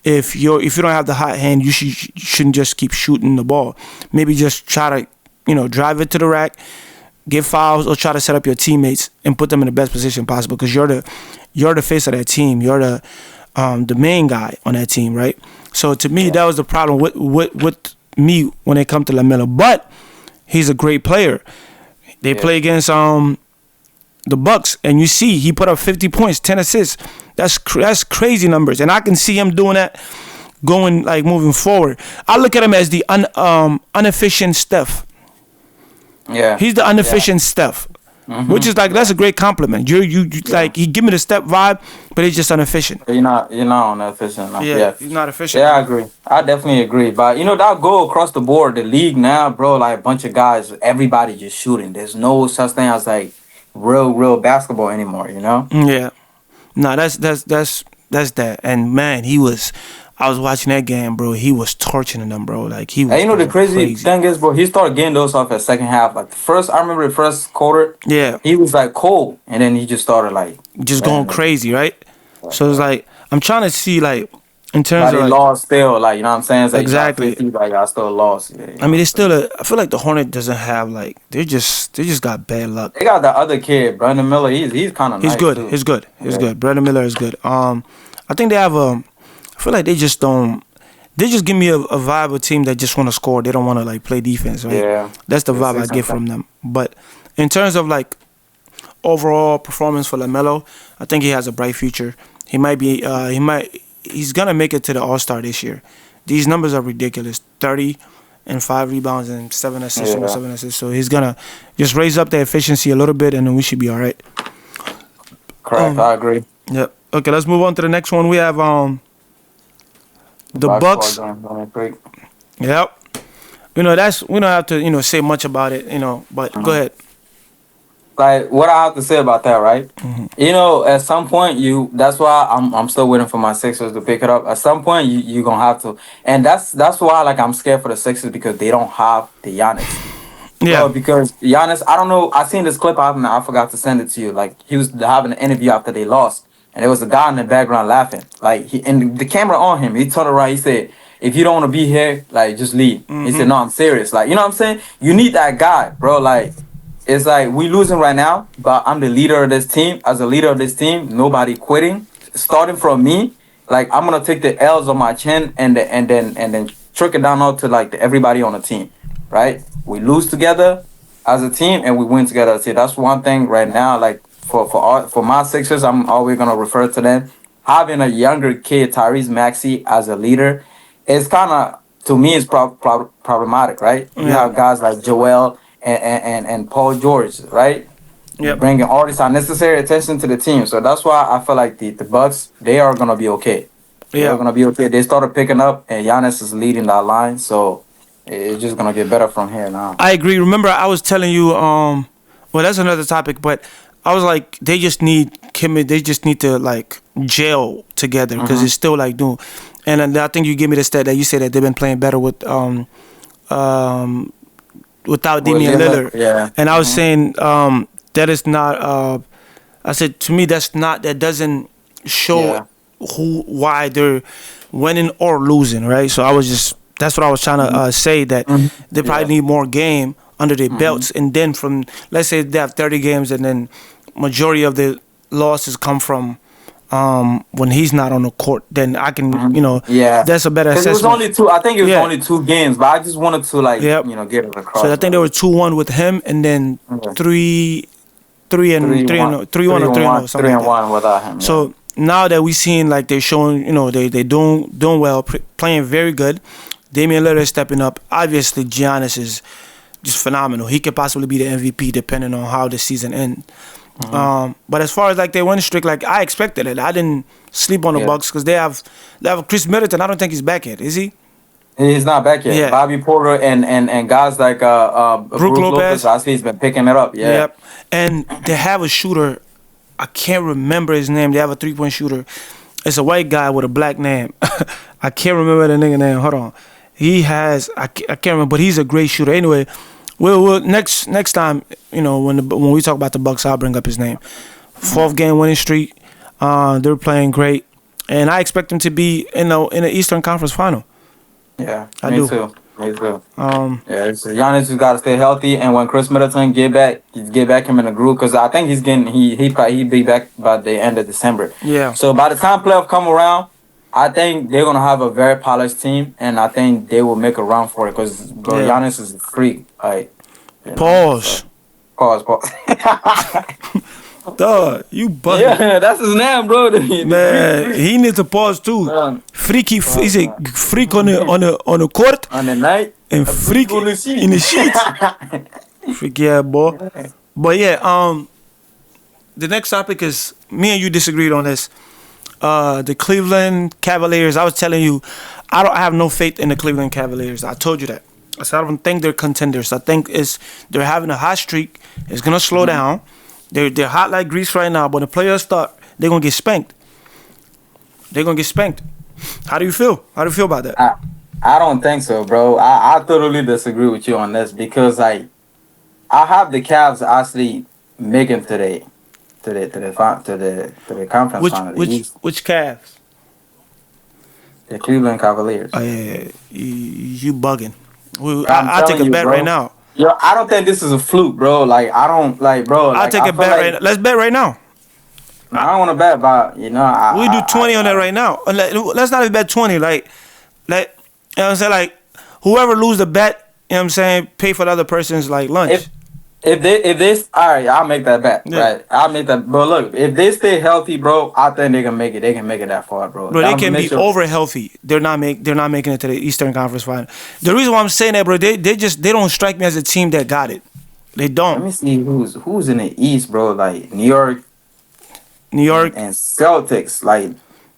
If you don't have the hot hand, you shouldn't just keep shooting the ball. Maybe just try to drive it to the rack, get fouls, or try to set up your teammates and put them in the best position possible, because you're the face of that team. You're the main guy on that team, right? So to me, that was the problem with me when it comes to LaMelo. But he's a great player. They play against the Bucks, and you see he put up 50 points, 10 assists. That's crazy numbers, and I can see him doing that going like moving forward. I look at him as the inefficient Steph. Yeah, he's the inefficient Steph, which is like, that's a great compliment. You like, he give me the Steph vibe, but he's just inefficient. You're not inefficient enough. Yeah, he's not efficient. Yeah, I agree. I definitely agree. But that go across the board, the league now, bro, like a bunch of guys, everybody just shooting. There's no such thing as like real basketball anymore. Yeah. No, that's that. And man, I was watching that game, bro. He was torching them, bro. Like, he was. And the crazy thing is, bro, he started getting those off at second half. Like I remember the first quarter. Yeah. He was like cold, and then he just started like just going crazy, right? So it's like, I'm trying to see, like, in terms of like, lost still, like, you know what I'm saying? It's like exactly. 50, like, I still lost. Yeah. I mean, it's still I feel like the Hornet doesn't have, like, they just got bad luck. They got the other kid, Brandon Miller. He's kind of nice. He's good. He's good. Brandon Miller is good. I think they have I feel like they just don't. They just give me a vibe of a team that just want to score. They don't want to like play defense, right? Yeah. That's the vibe I get from them. But in terms of like overall performance for LaMelo, I think he has a bright future. He might be. He's gonna make it to the All-Star this year. These numbers are ridiculous. 30 and 5 rebounds and 7 assists, almost 7 assists. So he's gonna just raise up the efficiency a little bit, and then we should be all right. Correct. I agree. Yep. Okay, let's move on to the next one. We have the Bucks. Yep. We don't have to say much about it. But go ahead. Like, what I have to say about that, right? At some point that's why I'm still waiting for my Sixers to pick it up. At some point you gonna have to, and that's why, like, I'm scared for the Sixers, because they don't have the Giannis. Yeah. Because Giannis, I don't know. I seen this clip. I forgot to send it to you. Like, he was having an interview after they lost, and there was a guy in the background laughing. Like, and the camera on him. He turned around. He said, "If you don't want to be here, like, just leave." He said, "No, I'm serious." Like, you know what I'm saying? You need that guy, bro. Like, it's like, we losing right now, but I'm the leader of this team. As a leader of this team, nobody quitting. Starting from me, like, I'm gonna take the L's on my chin and then trickle down out to like everybody on the team, right? We lose together as a team and we win together as a team. That's one thing right now. Like, for my Sixers, I'm always gonna refer to them. Having a younger kid, Tyrese Maxey, as a leader, it's kind of, to me, it's problematic, right? You have guys like Joel and Paul George, right? Yep. Bringing all this unnecessary attention to the team. So that's why I feel like the Bucks, they are going to be okay. They're going to be okay. They started picking up, and Giannis is leading that line. So it's just going to get better from here now. I agree. Remember, I was telling you, well, that's another topic, but I was like, they just need to, like, gel together, because it's still, like, doing. And I think you gave me the stat that you said that they've been playing better without Damian Lillard. Yeah. And I was saying that is not. I said, to me, that doesn't show why they're winning or losing, right? So that's what I was trying to say, that they probably need more game under their belts, and then from, let's say they have 30 games, and then majority of the losses come from when he's not on the court, then I can, that's a better assessment. It was only two. I think it was only 2 games, but I just wanted to, like, get it across. So I think there were 2-1 with him, and then 3-1 or 3-0, something like that. 3-1 without him. So now that we've seen, like, they're showing, they doing well, playing very good. Damian Lillard is stepping up. Obviously, Giannis is just phenomenal. He could possibly be the MVP depending on how the season ends. But as far as, like, their winning streak, like, I expected it. I didn't sleep on the Bucks, because they have Chris Middleton. I don't think he's back yet. Is he? He's not back yet. Yeah. Bobby Porter and guys like Brook Lopez. I see he's been picking it up. Yeah. Yep. And they have a shooter. I can't remember his name. They have a 3-point shooter. It's a white guy with a black name. I can't remember the nigga name. Hold on. He has I can't remember, but he's a great shooter. Anyway, we'll next time, when we talk about the Bucks, I'll bring up his name. 4th game winning streak. They're playing great, and I expect them to be in the Eastern Conference Final. Yeah, Me too. Me too. Giannis has got to stay healthy, and when Chris Middleton get back him in the groove, because I think he'll be back by the end of December. Yeah. So by the time playoff come around, I think they're gonna have a very polished team, and I think they will make a run for it. Because Giannis is a freak. Pause. Pause. Dog, you bugging. Yeah, that's his name, bro. Man, he needs to pause too. Freaky, is it freak on the court? On the night. And freak in the sheets. Freak, yeah, boy. But yeah, the next topic is, me and you disagreed on this. The Cleveland Cavaliers. I was telling you, I have no faith in the Cleveland Cavaliers. I told you that. I said I don't think they're contenders. I think they're having a hot streak. It's gonna slow down. They're hot like grease right now, but the players start, they're gonna get spanked. They're gonna get spanked. How do you feel? How do you feel about that? I don't think so, bro. I totally disagree with you on this, because I have the Cavs actually making to the conference final. Which Cavs? The Cleveland Cavaliers. Oh yeah, you bugging. I'll take a bet right now. Yo, I don't think this is a fluke, bro. Bro. I'll take a bet right now. Let's bet right now. I don't want to bet, but we do 20 on that right now. Let's not even bet 20. Like, you know what I'm saying? Like, whoever lose the bet, you know what I'm saying, pay for the other person's like lunch. If they all right, I'll make that bet. Yeah. Right, I'll make that. But look, if they stay healthy, bro, I think they can make it. They can make it that far, bro. Bro, they can be over healthy. They're not making it to the Eastern Conference Final. The reason why I'm saying that, bro, they don't strike me as a team that got it. They don't. Let me see who's in the East, bro. Like New York, and Celtics. Like,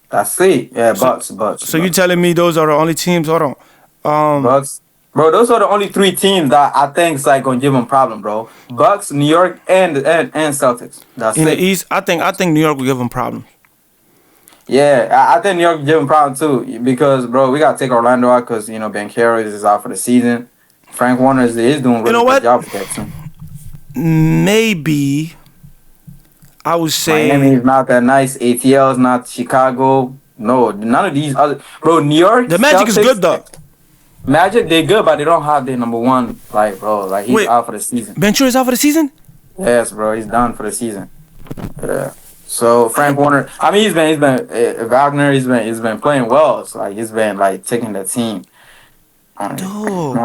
that's it. Yeah, Bucks. So you telling me those are the only teams? Hold on. Bucks. Bro, those are the only 3 teams that I think is like gonna give them problem, bro. Bucks, New York, and Celtics. That's in it. the East. I think New York will give them problems. Yeah, I think New York will give them problem too, because bro, we gotta take Orlando out because Banchero is out for the season. Frank Warner is doing really good job with that team. Maybe I would say Miami is not that nice. ATL is not Chicago. No, none of these other, bro. New York. The Magic is good though. Magic, they good, but they don't have their number one. Like, bro, like he's out for the season. Ventura is out for the season? Yes, bro, he's done for the season. Yeah. So Frank Warner, I mean, he's been Wagner. He's been playing well. So like he's been like taking the team on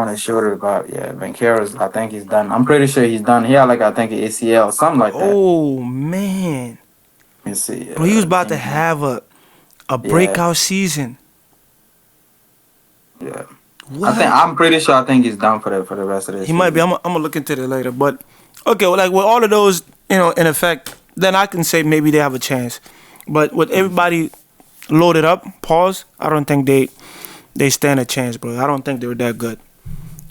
his shoulder. But yeah, Banchero's, I think he's done. I'm pretty sure he's done. He had like, I think, an ACL or something like that. Oh man. Let me see. Bro, he was about to have a breakout season. Yeah. I'm pretty sure. I think he's done for the rest of this. He might be. I'm gonna look into that later. But okay, well, like with all of those, in effect, then I can say maybe they have a chance. But with everybody loaded up, pause. I don't think they stand a chance, bro. I don't think they're that good.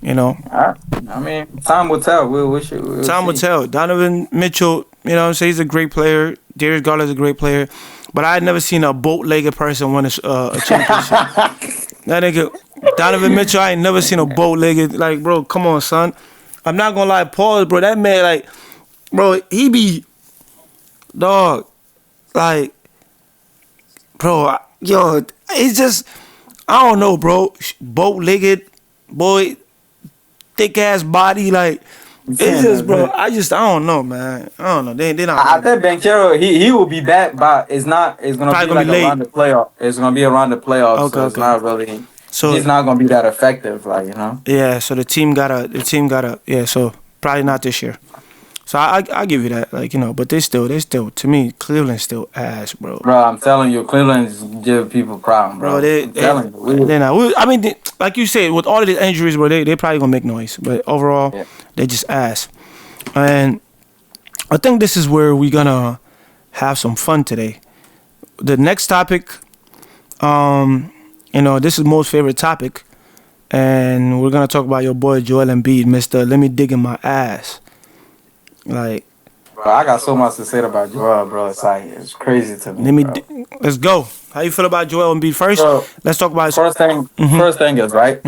I mean, time will tell. We'll time will tell. Donovan Mitchell, I'm saying, he's a great player. Darius Garland's a great player. But I had never seen a boat-legged person win a championship. That nigga, Donovan Mitchell, I ain't never seen a boat-legged. Like, bro, come on, son. I'm not gonna lie, pause, bro. That man, like, bro, he be, dog, like, bro, it's just, I don't know, bro. Boat-legged, boy, thick-ass body, like, it's just, bro. I don't know, man. I don't know. They not. I think Banchero, he will be back, but it's gonna be like around the playoff. It's gonna be around the playoffs. Okay, so it's not really. So he's not gonna be that effective, like. Yeah. So the team gotta. Yeah. So probably not this year. So I give you that, like, but they still to me, Cleveland's still ass, bro. Bro, I'm telling you, Cleveland's give people problem, bro. They're not. I mean, like you said, with all of the injuries, bro, they probably gonna make noise, but overall, they just ass. And I think this is where we're gonna have some fun today. The next topic, this is most favorite topic, and we're gonna talk about your boy Joel Embiid, Mr. Let me dig in my ass. Like, bro, I got so much to say about Joel, bro. It's crazy to me. Let's go. How you feel about Joel Embiid first? So Let's talk about his, first thing is right.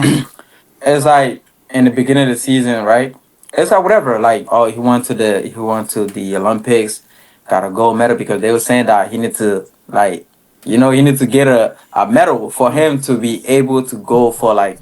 It's like in the beginning of the season, right? It's like whatever. Like, oh, he went to the Olympics, got a gold medal because they were saying that he need to like, he need to get a medal for him to be able to go for like,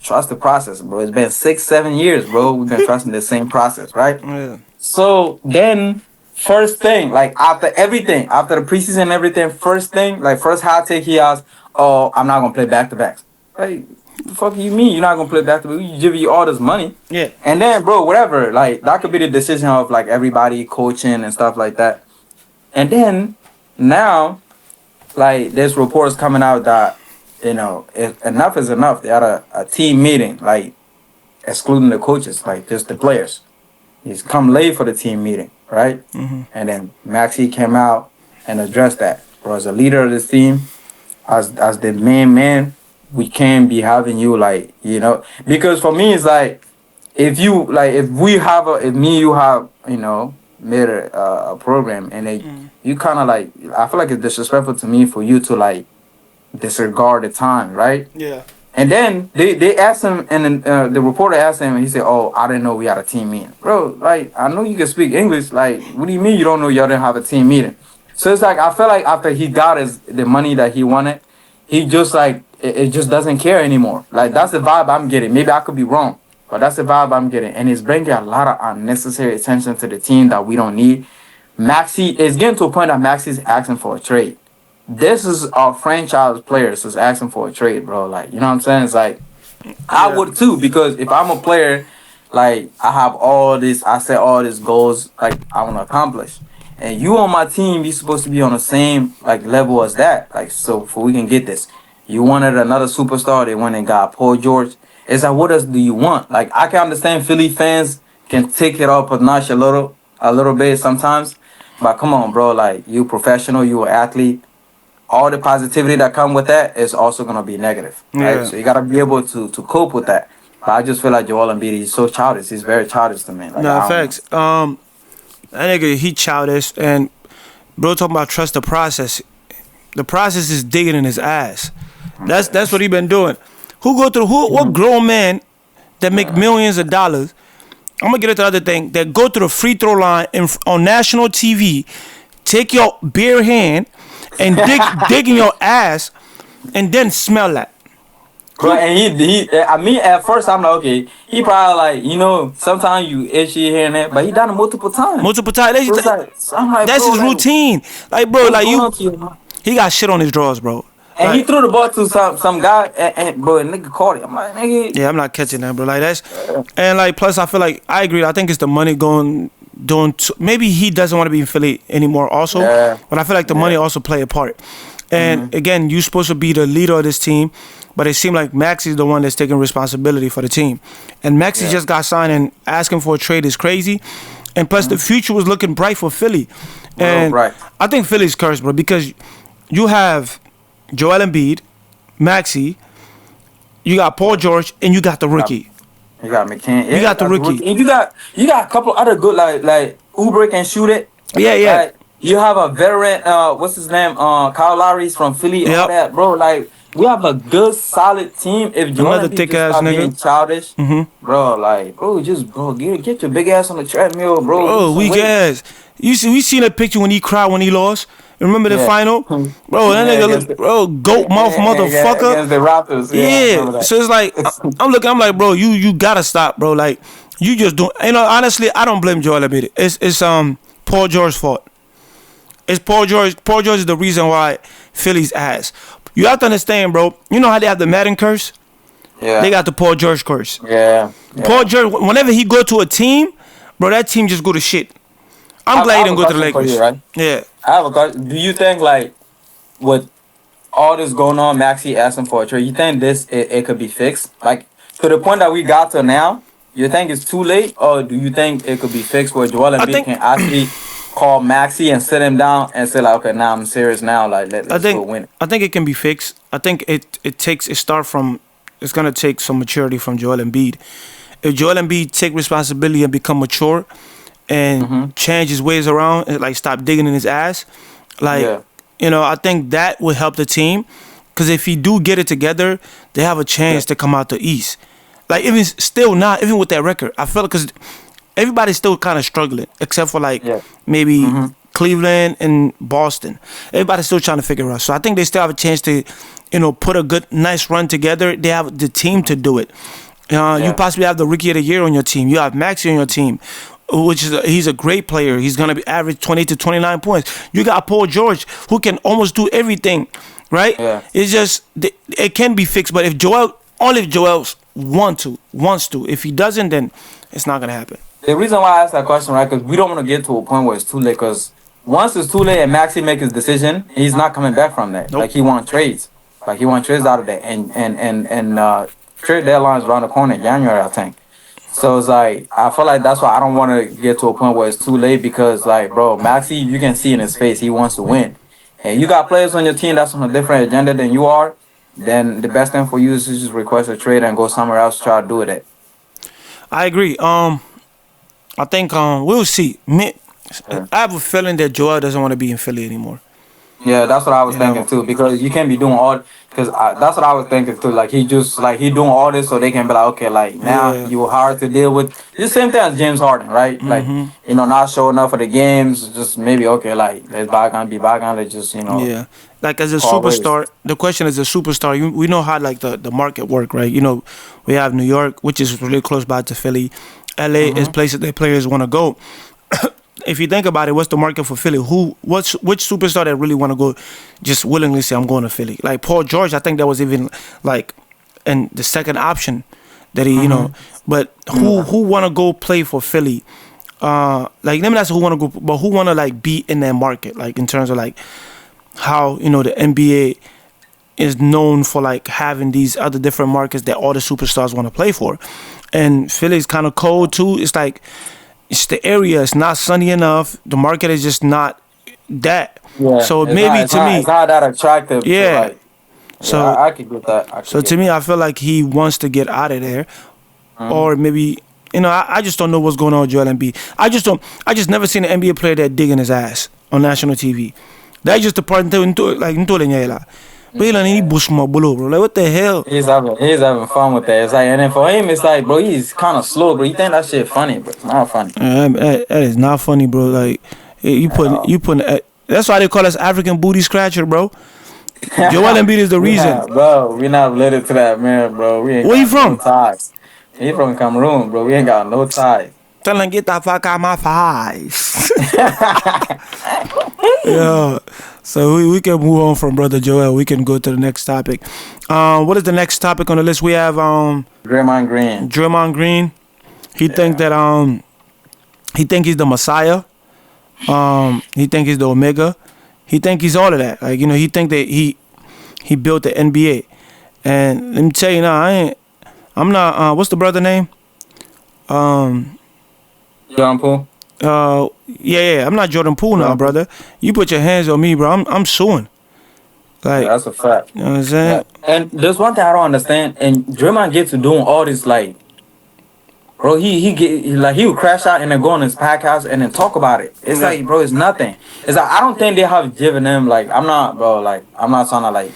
trust the process, bro. It's been 6, 7 years, bro. We've been trusting the same process, right? yeah. So then, first thing, like after everything, after the preseason and everything, first thing, like first hot take he asked, "Oh, I'm not gonna play back to backs." Like, the fuck you mean you're not gonna play back to back? You give you all this money, Yeah. and then, bro, whatever. Like that could be the decision of like everybody coaching and stuff like that. And then now, like there's reports coming out that if enough is enough. They had a team meeting, like excluding the coaches, like just the players. He's come late for the team meeting, right? And then Maxey came out and addressed that. Bro, as a leader of this team, as the main man, we can't be having you like, because for me it's like if me and you have, made a program and you kind of like, I feel like it's disrespectful to me for you to like disregard the time, right? Yeah. And then they asked him, and then the reporter asked him, and he said, "Oh, I didn't know we had a team meeting, bro. Like, I know you can speak English. Like, what do you mean you don't know y'all didn't have a team meeting?" So it's like I feel like after he got the money that he wanted, he just like it just doesn't care anymore. Like that's the vibe I'm getting. Maybe I could be wrong, but that's the vibe I'm getting, and it's bringing a lot of unnecessary attention to the team that we don't need. Maxey is getting to a point that Maxey's asking for a trade. This is our franchise players who's asking for a trade, bro. Like, you know what I'm saying? It's like, I would too, because if I'm a player, like, I set all these goals, like, I want to accomplish. And you on my team, you supposed to be on the same, like, level as that. Like, so, for we can get this. You wanted another superstar, they went and got Paul George. It's like, what else do you want? Like, I can understand Philly fans can take it up a notch a little bit sometimes. But come on, bro. Like, you professional, you an athlete. All the positivity that come with that is also gonna be negative, right? Yeah. So you gotta be able to cope with that. But I just feel like Joel Embiid, he's so childish. He's very childish to me. Like, Nah, facts. That nigga, he childish, and bro talking about trust the process. The process is digging in his ass. That's what he been doing. What grown man that make millions of dollars? I'm gonna get into the other thing that go to the free throw line on national TV, take your bare hand and dig in your ass, and then smell that. Bro, and at first I'm like, okay, he probably like, sometimes you itchy here and there, but he done it multiple times. That's his routine. Like, bro, like he got shit on his drawers, bro. And he threw the ball to some guy, and bro, nigga caught it. I'm like, nigga. Yeah, I'm not catching that, bro. Like that's, and like plus I feel like I agree. I think it's the money maybe he doesn't want to be in Philly anymore also, but I feel like the money also play a part. And again, you're supposed to be the leader of this team, but it seemed like Maxey's the one that's taking responsibility for the team. And Maxey just got signed, and asking for a trade is crazy. And plus the future was looking bright for Philly. And I think Philly's cursed, bro, because you have Joel Embiid, Maxey, you got Paul George, and you got the rookie. You got McCann. You got the rookie. And you got a couple other good like Uber can shoot it. Yeah. Like, you have a veteran. What's his name? Kyle Lowry's from Philly. All that, bro. Like we have a good, solid team. If Jordan thick just ass stop nigga being childish, bro, get your big ass on the treadmill, bro. Oh, weak ass. We seen a picture when he cried when he lost. Remember the final? Bro, that nigga look, goat mouth motherfucker. Against the Raptors. Yeah. So it's like, I'm like, bro, you gotta stop, bro. Like, you just don't, honestly, I don't blame Joel Embiid. It's Paul George's fault. It's Paul George. Paul George is the reason why Philly's ass. You have to understand, bro. You know how they have the Madden curse? Yeah. They got the Paul George curse. Yeah. Paul George, whenever he go to a team, bro, that team just go to shit. I'm glad he didn't go to the Lakers. You, right? Yeah. I have a question. Do you think, like, with all this going on, Maxey asking for a trade, you think it could be fixed? Like, to the point that we got to now, you think it's too late? Or do you think it could be fixed where Joel Embiid can actually call Maxey and sit him down and say, like, okay, now I'm serious now. Like, let's go win it. I think it can be fixed. I think it's going to take some maturity from Joel Embiid. If Joel Embiid take responsibility and become mature and change his ways around and like stop digging in his ass, like I think that would help the team. Because if he do get it together, they have a chance to come out the East. Like even still not even with that record, I feel because everybody's still kind of struggling except for like Yeah. maybe Mm-hmm. Cleveland and Boston. Everybody's still trying to figure out. So I think they still have a chance to, put a good, nice run together. They have the team to do it. You possibly have the Rookie of the Year on your team. You have Maxey on your team, which is he's a great player. He's gonna be average 20 to 29 points. You got Paul George who can almost do everything, right? Yeah. It's just it can be fixed. But if Joel wants to, if he doesn't, then it's not gonna happen. The reason why I asked that question, right, because we don't want to get to a point where it's too late. Because once it's too late and Maxi make his decision, he's not coming back from that. Nope. Like he wants trades, out of that, and trade deadline's around the corner in January, I think. So it's like I feel like that's why I don't want to get to a point where it's too late because like, bro, Maxi, you can see in his face he wants to win, and you got players on your team that's on a different agenda than you are. Then the best thing for you is to just request a trade and go somewhere else to try to do it. I agree. I think we'll see. I have a feeling that Joel doesn't want to be in Philly anymore. Yeah, that's what I was thinking too. Because you can't be doing all. Because that's what I was thinking too. Like he doing all this so they can be like, okay, like now you hard to deal with. The same thing as James Harden, right? Like not showing up for the games. Just maybe okay, like let's bygone be bygone. Let's just Yeah, like as a call ways. superstar. The question is a superstar. We know how like the market work, right? We have New York, which is really close by to Philly. LA is places that players want to go. If you think about it, what's the market for Philly? Which superstar that really want to go, just willingly say I'm going to Philly? Like Paul George, I think that was even like, and the second option that he, But who want to go play for Philly? Like let me not say who want to go, but who want to like be in that market? Like in terms of like how the NBA is known for like having these other different markets that all the superstars want to play for, and Philly's kind of cold too. It's like. It's the area. It's not sunny enough. The market is just not that. Yeah, so it's maybe not, to me, it's not that attractive. Yeah. So I could get that. So to me, I feel like he wants to get out of there, or maybe I just don't know what's going on with Joel Embiid. I just never seen an NBA player that digging his ass on national TV. That's just the part like Bro, like what the hell? He's having fun with that. It's like, and then for him, it's like, bro, he's kind of slow, bro. You think that shit funny, but it's not funny. That is not funny, bro. Like you put. That's why they call us African booty scratcher, bro. Joel Embiid is the reason, bro. We not related to that man, bro. We ain't. Where you from? No ties. He from Cameroon, bro. We ain't got no ties. Tell him get the fuck out my face. Yeah. So we can move on from Brother Joel. We can go to the next topic. What is the next topic on the list? We have Draymond Green. Draymond Green. He think that he think he's the Messiah. He think he's the Omega. He think he's all of that. Like he think that he built the NBA. And let me tell you now, I'm not. What's the brother name? John Poole. Yeah. I'm not Jordan Poole now, brother. You put your hands on me, bro. I'm suing. Like Yeah, that's a fact. you know what I'm saying? And there's one thing I don't understand. And Draymond gets to doing all this, like, bro, he would crash out and then go on his podcast and then talk about it. It's like, bro, it's nothing. It's like I don't think they have given him like I'm not trying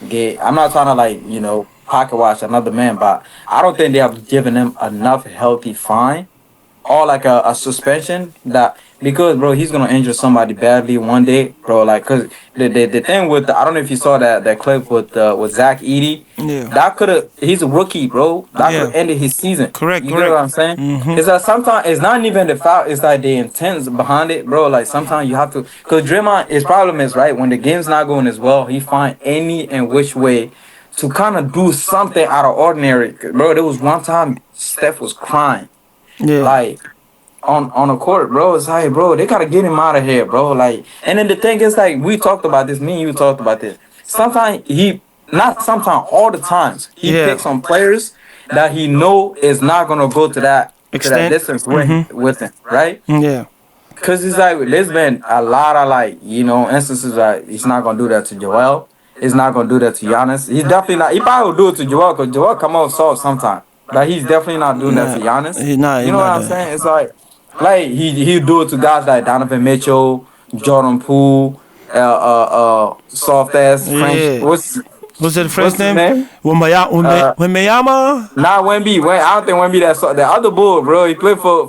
to pocket watch another man, but I don't think they have given him enough healthy fine or like a suspension that because bro he's gonna injure somebody badly one day, bro. Like, cause the thing with I don't know if you saw that clip with Zach Edey. Yeah. That he's a rookie, bro. That could have ended his season. Correct. You get what I'm saying? It's like sometimes it's not even the foul. It's like the intent behind it, bro. Like sometimes you have to, cause Draymond, his problem is right when the game's not going as well, he find any and which way to kind of do something out of ordinary. Bro, there was one time Steph was crying. Yeah. Like on the court, bro. It's like, bro, they gotta get him out of here, bro. Like, and then the thing is, like, we talked about this. Me and you talked about this. Sometimes all the times he picks on players that he know is not gonna go to that distance with him, right? Yeah. Cause it's like there's been a lot of instances that he's not gonna do that to Joel. He's not gonna do that to Giannis. He's definitely not. He probably will do it to Joel because Joel come out soft sometimes. But he's definitely not doing that to Giannis. He's not. You know what I'm saying? It's like he'll do it to guys like Donovan Mitchell, Jordan Poole, soft ass French. Yeah. What's that French What's his name? name? Wembanyama. Not Wemby. I don't think Wemby that soft. The other bull, bro. He played for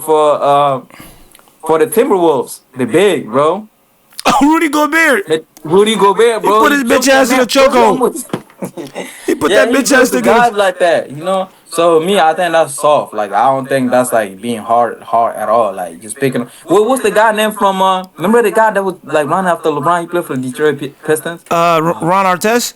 the Timberwolves. The big, bro. Oh, Rudy Gobert. Rudy Gobert, bro. He put his bitch ass in a chokehold. He put that bitch ass together. Guys like that, you know. So me, I think that's soft. Like I don't think that's like being hard at all. Like just picking. What's the guy name from? Remember the guy that was like running after LeBron? He played for the Detroit Pistons. Ron Artest.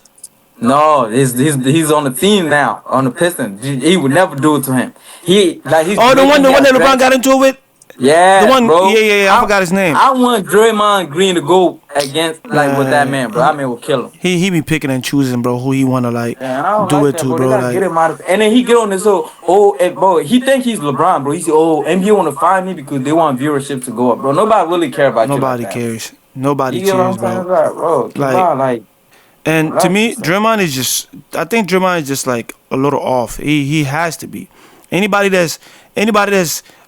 No, he's on the team now on the Pistons. He would never do it to him. He's the one that LeBron got into it with. Yeah, the one, bro. Yeah. I forgot his name. I want Draymond Green to go against with that man, bro. That man will kill him. He be picking and choosing, bro, who he wanna like do like it to, bro. Like, get him out of, and then he get on this bro. He think he's LeBron, bro. He say, NBA want to find me because they want viewership to go up, bro. Nobody really care about nobody you. Like cares. Nobody you cares, bro. Like, and to me, Draymond is just. I think Draymond is just like a little off. He has to be. Anybody that's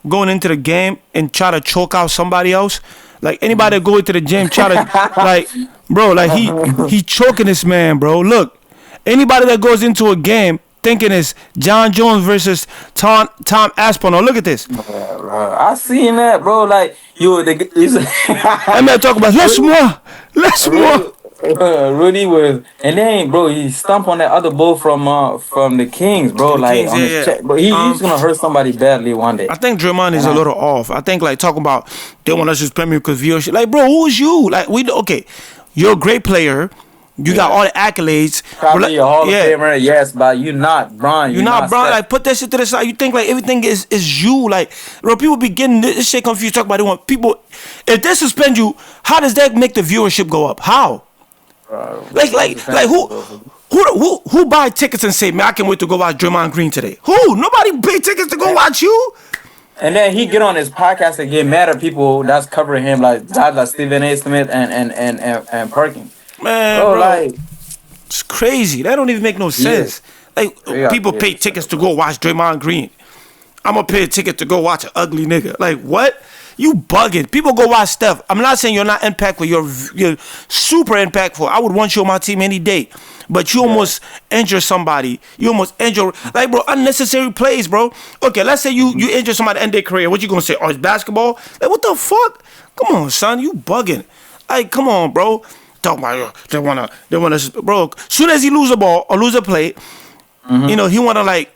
going into the game and try to choke out somebody else, like anybody that go into the gym try to like, bro, like he choking this man, bro. Look, anybody that goes into a game thinking it's John Jones versus Tom Aspinall. Look at this. I seen that, bro. Like that man talking about let's more. Rudy was, and then bro, he stumped on that other bull from the Kings, bro. Like Kings, on his check, but he's gonna hurt somebody badly one day. I think Draymond is a little off. I think like talking about they want us to suspend me because viewership. Like, bro, who's you? Like you're a great player. You got all the accolades. Probably a Hall of Famer, yes, but you're not Bron. You're not Bron. Like, put that shit to the side. You think like everything is you. Like, bro, people be getting this shit confused. Talk about they want people. If they suspend you, how does that make the viewership go up? How? Like who buy tickets and say, man, I can't wait to go watch Draymond Green today? Who? Nobody pay tickets to go watch you. And then he get on his podcast and get mad at people that's covering him, like Stephen A. Smith and Perkins. Man, bro, like it's crazy. That don't even make no sense. Like people pay tickets to go watch Draymond Green. I'm gonna pay a ticket to go watch an ugly nigga. Like what? You bugging. People go watch Steph. I'm not saying you're not impactful. You're super impactful. I would want you on my team any day. But you almost injure somebody. You almost injure. Like, bro, unnecessary plays, bro. Okay, let's say you injure somebody to end their career. What you going to say? Oh, it's basketball? Like, what the fuck? Come on, son. You bugging. Like, come on, bro. Talk about they want to, bro. Soon as he lose a ball or lose a play, you know, he want to, like,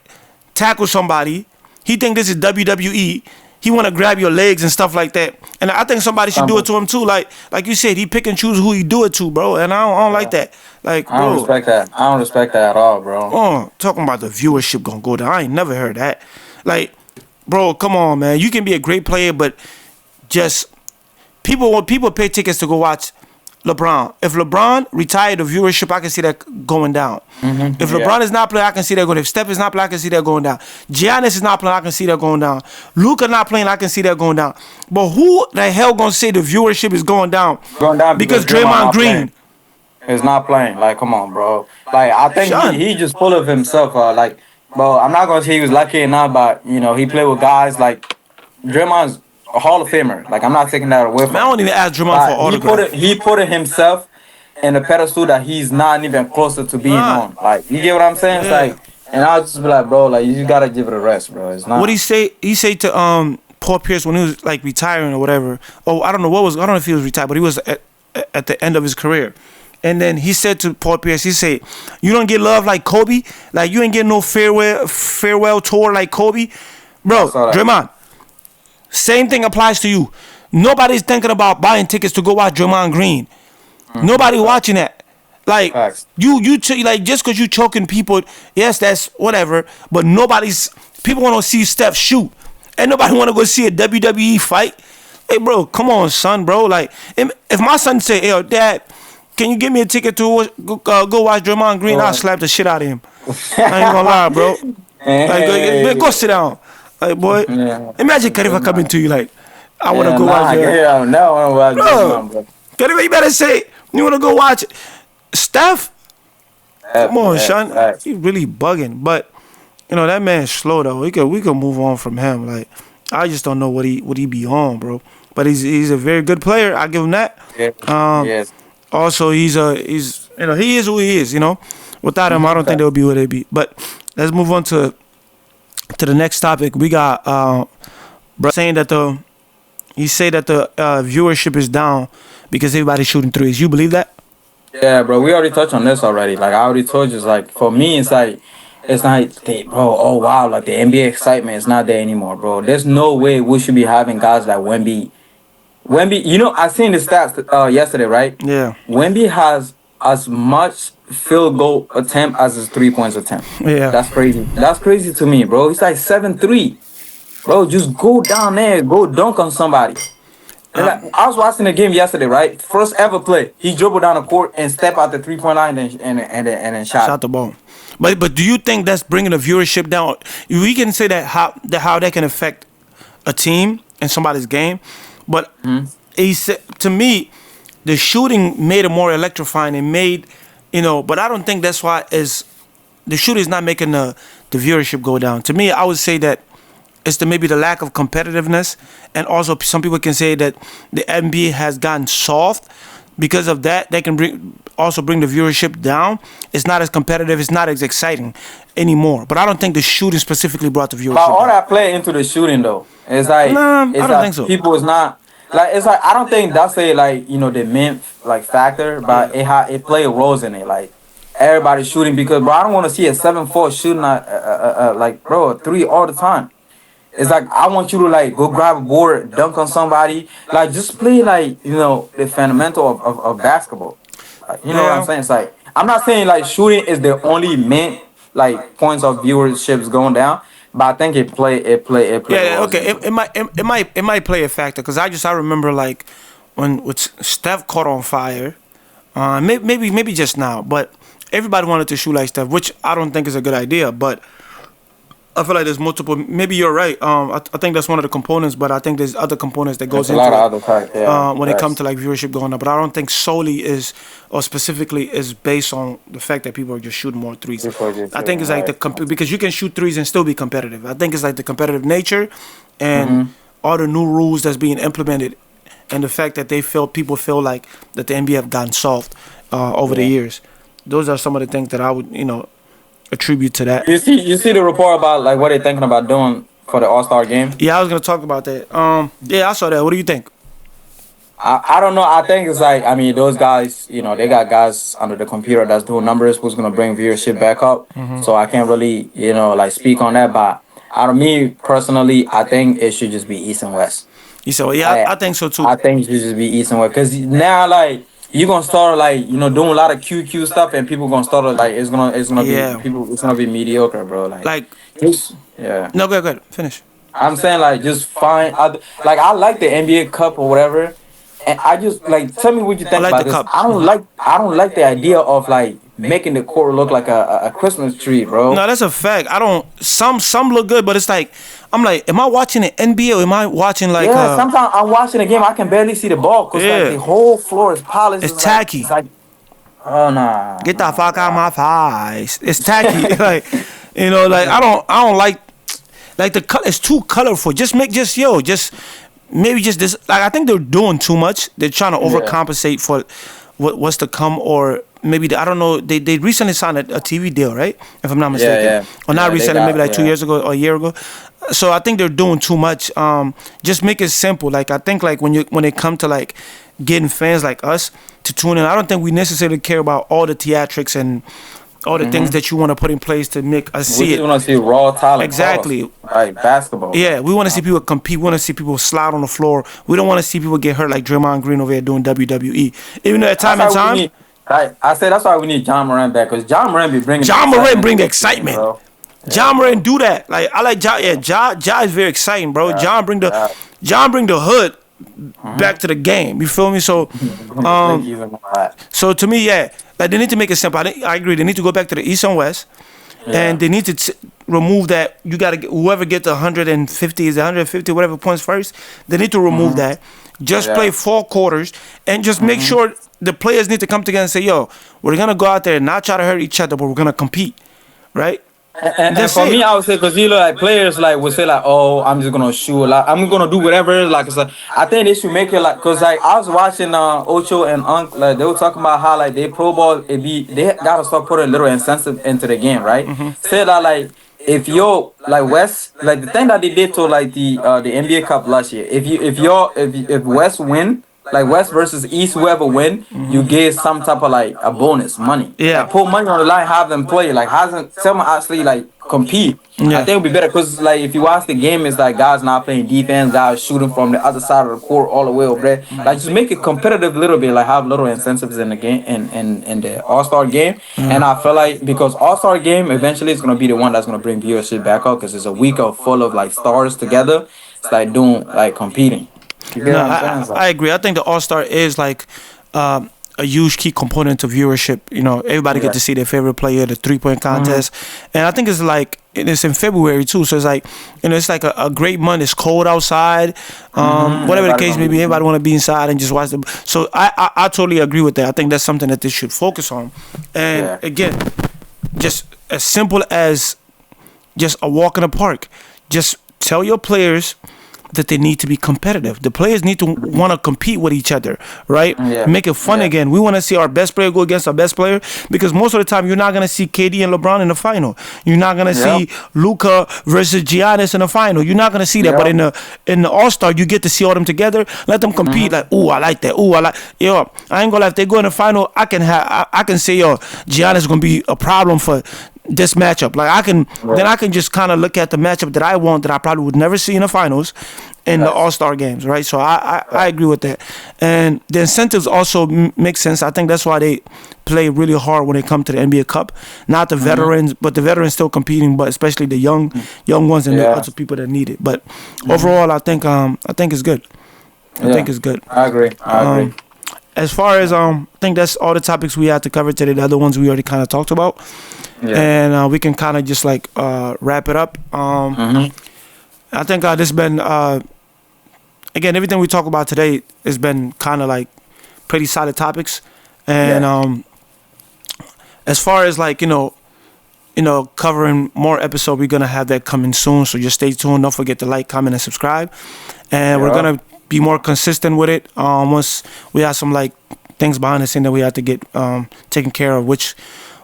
tackle somebody. He think this is WWE. He want to grab your legs and stuff like that. And I think somebody should do it to him too. Like you said, he pick and choose who he do it to, bro. And I don't like that. Like, bro, I don't respect that. I don't respect that at all, bro. Talking about the viewership gonna go down. I ain't never heard that. Like, bro, come on, man. You can be a great player, but just people pay tickets to go watch LeBron. If LeBron retired, the viewership, I can see that going down. If LeBron is not playing, I can see that going down. If Steph is not playing, I can see that going down. Giannis is not playing, I can see that going down. Luka not playing, I can see that going down. But who the hell gonna say the viewership is going down? Going down because Draymond Green is not playing. Like, come on, bro. Like, I think he just full of himself. Like, bro, I'm not gonna say he was lucky enough, but you know, he played with guys like Draymond's a Hall of Famer. Like, I'm not taking that away from him. I don't even ask Draymond for autograph. He put himself in a pedestal that he's not even closer to being on. Like, you get what I'm saying? It's like, and I'll just be like, bro, like, you gotta give it a rest, bro. It's not. What he say to Paul Pierce when he was like retiring or whatever. Oh, I don't know if he was retired, but he was at the end of his career. And then he said to Paul Pierce, he said, "You don't get love like Kobe. Like you ain't getting no farewell tour like Kobe, bro." Draymond. Same thing applies to you. Nobody's thinking about buying tickets to go watch Draymond Green. Nobody watching that. Like you like just because you choking people, yes, that's whatever. But people want to see Steph shoot, and nobody want to go see a WWE fight. Hey, bro, come on, son, bro. Like if my son say, "Hey, Dad, can you give me a ticket to go watch Draymond Green?" I'll slap the shit out of him. I ain't gonna lie, bro. Like, go sit down. Like, boy, imagine Kariva coming to you like, I want to go watch it. No, I want to watch bro. Kariva, you better say, you want to go watch it. Steph? Come on, son. He really bugging. But, you know, that man's slow, though. We could move on from him. Like, I just don't know what he be on, bro. But he's a very good player. I give him that. Yes. Also, he's he is who he is. Without him, I don't think they would be where they be. But let's move on to the next topic. We got saying that he say that the viewership is down because everybody's shooting threes. You believe that? Yeah, bro, we already touched on this already. Like I already told you, it's like for me, it's like it's not, bro. Oh wow, like the NBA excitement is not there anymore, bro. There's no way we should be having guys like Wemby. I seen the stats yesterday, right? Yeah. Wemby has as much field goal attempt as his 3 points attempt. Yeah. That's crazy. That's crazy to me, bro. He's like 7'3". Bro, just go down there, go dunk on somebody. I was watching the game yesterday, right? First ever play, he dribbled down the court and stepped out the 3-point line and then shot the ball. But do you think that's bringing the viewership down? We can say that how that can affect a team and somebody's game, but he said to me, the shooting made it more electrifying and made, But I don't think that's why the shooting is not making the viewership go down. To me, I would say that it's maybe the lack of competitiveness, and also some people can say that the NBA has gotten soft. Because of that, they can bring the viewership down. It's not as competitive. It's not as exciting anymore. But I don't think the shooting specifically brought the viewership But all down. that play into the shooting though. It's like I don't think so. People is not like it's like I don't think that's the main factor, but it play roles in it. Like everybody shooting because bro, I don't want to see a 7'4" shooting a 3 all the time. It's like I want you to go grab a board, dunk on somebody, just play the fundamental of basketball. You know what I'm saying? It's like I'm not saying shooting is the only main points of viewerships going down, but I think it play. Yeah, okay. It might play a factor because I remember when Steph caught on fire, maybe just now, but everybody wanted to shoot like Steph, which I don't think is a good idea, but. I feel like there's multiple. Maybe you're right. I think that's one of the components, but I think there's other components that goes into a lot of other facts, when it comes to viewership going up. But I don't think solely specifically is based on the fact that people are just shooting more threes. I think it's because you can shoot threes and still be competitive. I think it's the competitive nature and all the new rules that's being implemented, and the fact that people feel like that the NBA have gotten soft over the years. Those are some of the things that I would attribute to that. You see the report about what they're thinking about doing for the All-Star game? Yeah, I was gonna talk about that. Yeah, I saw that. What do you think? I don't know. I think it's those guys, they got guys under the computer that's doing numbers who's gonna bring viewership back up. So I can't really, speak on that. But out of me personally, I think it should just be East and West. I think so too. I think it should just be East and West because now you're gonna start doing a lot of QQ stuff, and people gonna start it's gonna be mediocre, bro. No, go ahead, finish. I'm saying just find other, I like the NBA Cup or whatever, and I just tell me what you think about this. Cup. I don't like the idea of making the court look like a Christmas tree, bro. No, that's a fact. I don't. Some look good, but it's I'm am I watching the NBA or am I watching sometimes I'm watching the game, I can barely see the ball because the whole floor is polished. It's tacky. Oh nah. Get the fuck out of my face. It's tacky. I don't like the color. It's too colorful. Maybe just this. I think they're doing too much. They're trying to overcompensate for what's to come, or maybe I don't know. They recently signed a TV deal, right? If I'm not mistaken. Or not recently, maybe 2 years ago or a year ago. So I think they're doing too much. Just make it simple. I think when it comes to getting fans like us to tune in, I don't think we necessarily care about all the theatrics and all the things that you want to put in place to make us see it. We want to see raw talent. Exactly. Basketball. Yeah, we want to see people compete. We want to see people slide on the floor. We don't want to see people get hurt like Draymond Green over here doing WWE. Even though at time and time. I said that's why we need John Moran back, because John Moran be bringing. John Moran bring the excitement. Bro. John Moran do that. I like John. Yeah, John is very exciting, bro. John bring the hood back to the game. You feel me? So, so to me, they need to make it simple. I agree. They need to go back to the East and West, and they need to remove that. You gotta whoever get the 150 whatever points first. They need to remove that. Just play 4 quarters and just make sure the players need to come together and say, "Yo, we're gonna go out there and not try to hurt each other, but we're gonna compete." Right? And for me, I would say, because like players like would say like, oh, I'm just gonna shoot a lot. I'm gonna do whatever. Like, it's like, I think they should make it like, cause like I was watching Ocho and Unc, like they were talking about how like they pro ball they gotta start putting a little incentive into the game, right? Say that like, if you're like West, like the thing that they did to like the NBA Cup last year, if West win, like West versus East, whoever win, you get some type of like a bonus money. Yeah. Like, put money on the line, have them play. Like, hasn't someone actually like compete? Yeah. I think it would be better, because like if you watch the game, it's like guys not playing defense, guys shooting from the other side of the court all the way over there. Like, just make it competitive a little bit. Like, have little incentives in the game, in the All-Star game. And I feel like, because All-Star game eventually is gonna be the one that's gonna bring viewership back up, because it's a week of full of like stars together. It's like doing like competing. You get No, what I'm saying? I agree. I think the All-Star is like a huge key component to viewership. You know, everybody get to see their favorite player, the 3-point contest. And I think it's like, and it's in February too, so it's like, you know, it's like a great month. It's cold outside, whatever the case may be. Everybody want to be inside and just watch them. So I totally agree with that. I think that's something that they should focus on. And again, just as simple as just a walk in the park. Just tell your players that they need to be competitive. The players need to want to compete with each other, right? Make it fun again. We want to see our best player go against our best player, because most of the time you're not going to see KD and LeBron in the final. You're not going to see Luka versus Giannis in the final. You're not going to see that. But in the All-Star, you get to see all them together. Let them compete. Like, ooh, I like that. Ooh, I like. Yo, I ain't gonna lie. If they go in the final, I can say, yo, Giannis is gonna be a problem for this matchup. Like, then I can just kind of look at the matchup that I want, that I probably would never see in the finals, in the All-Star games, right? So I agree with that. And the incentives also make sense. I think that's why they play really hard when they come to the NBA Cup. Not the veterans, but the veterans still competing, but especially the young ones and the other people that need it. But overall, I think it's good. I think it's good. I agree. As far as I think that's all the topics we had to cover today. The other ones we already kind of talked about. And we can kind of just like wrap it up. I think this has been again, everything we talk about today has been kind of like pretty solid topics. And as far as like, you know, covering more episodes, we're gonna have that coming soon. So just stay tuned. Don't forget to like, comment, and subscribe. And we're gonna be more consistent with it. Once we have some like things behind the scene that we have to get taken care of, which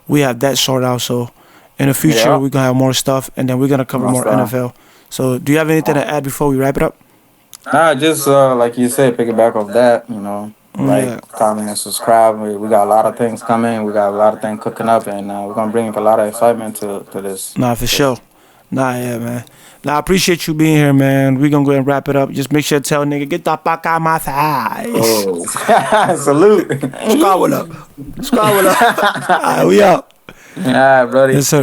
we have that sorted out. So in the future, we're gonna have more stuff, and then we're gonna cover more NFL. So do you have anything to add before we wrap it up? Just like you said, pick it back off that, you know, like, comment, and subscribe. We got a lot of things coming. We got a lot of things cooking up, and we're going to bring up a lot of excitement to this. Nah, for sure. Nah, yeah, man. Nah, I appreciate you being here, man. We're going to go ahead and wrap it up. Just make sure to tell nigga, get the fuck out my face. Oh. Salute. Squad, what up? Squad, what up? All right, we out. All right, buddy. Yes, sir.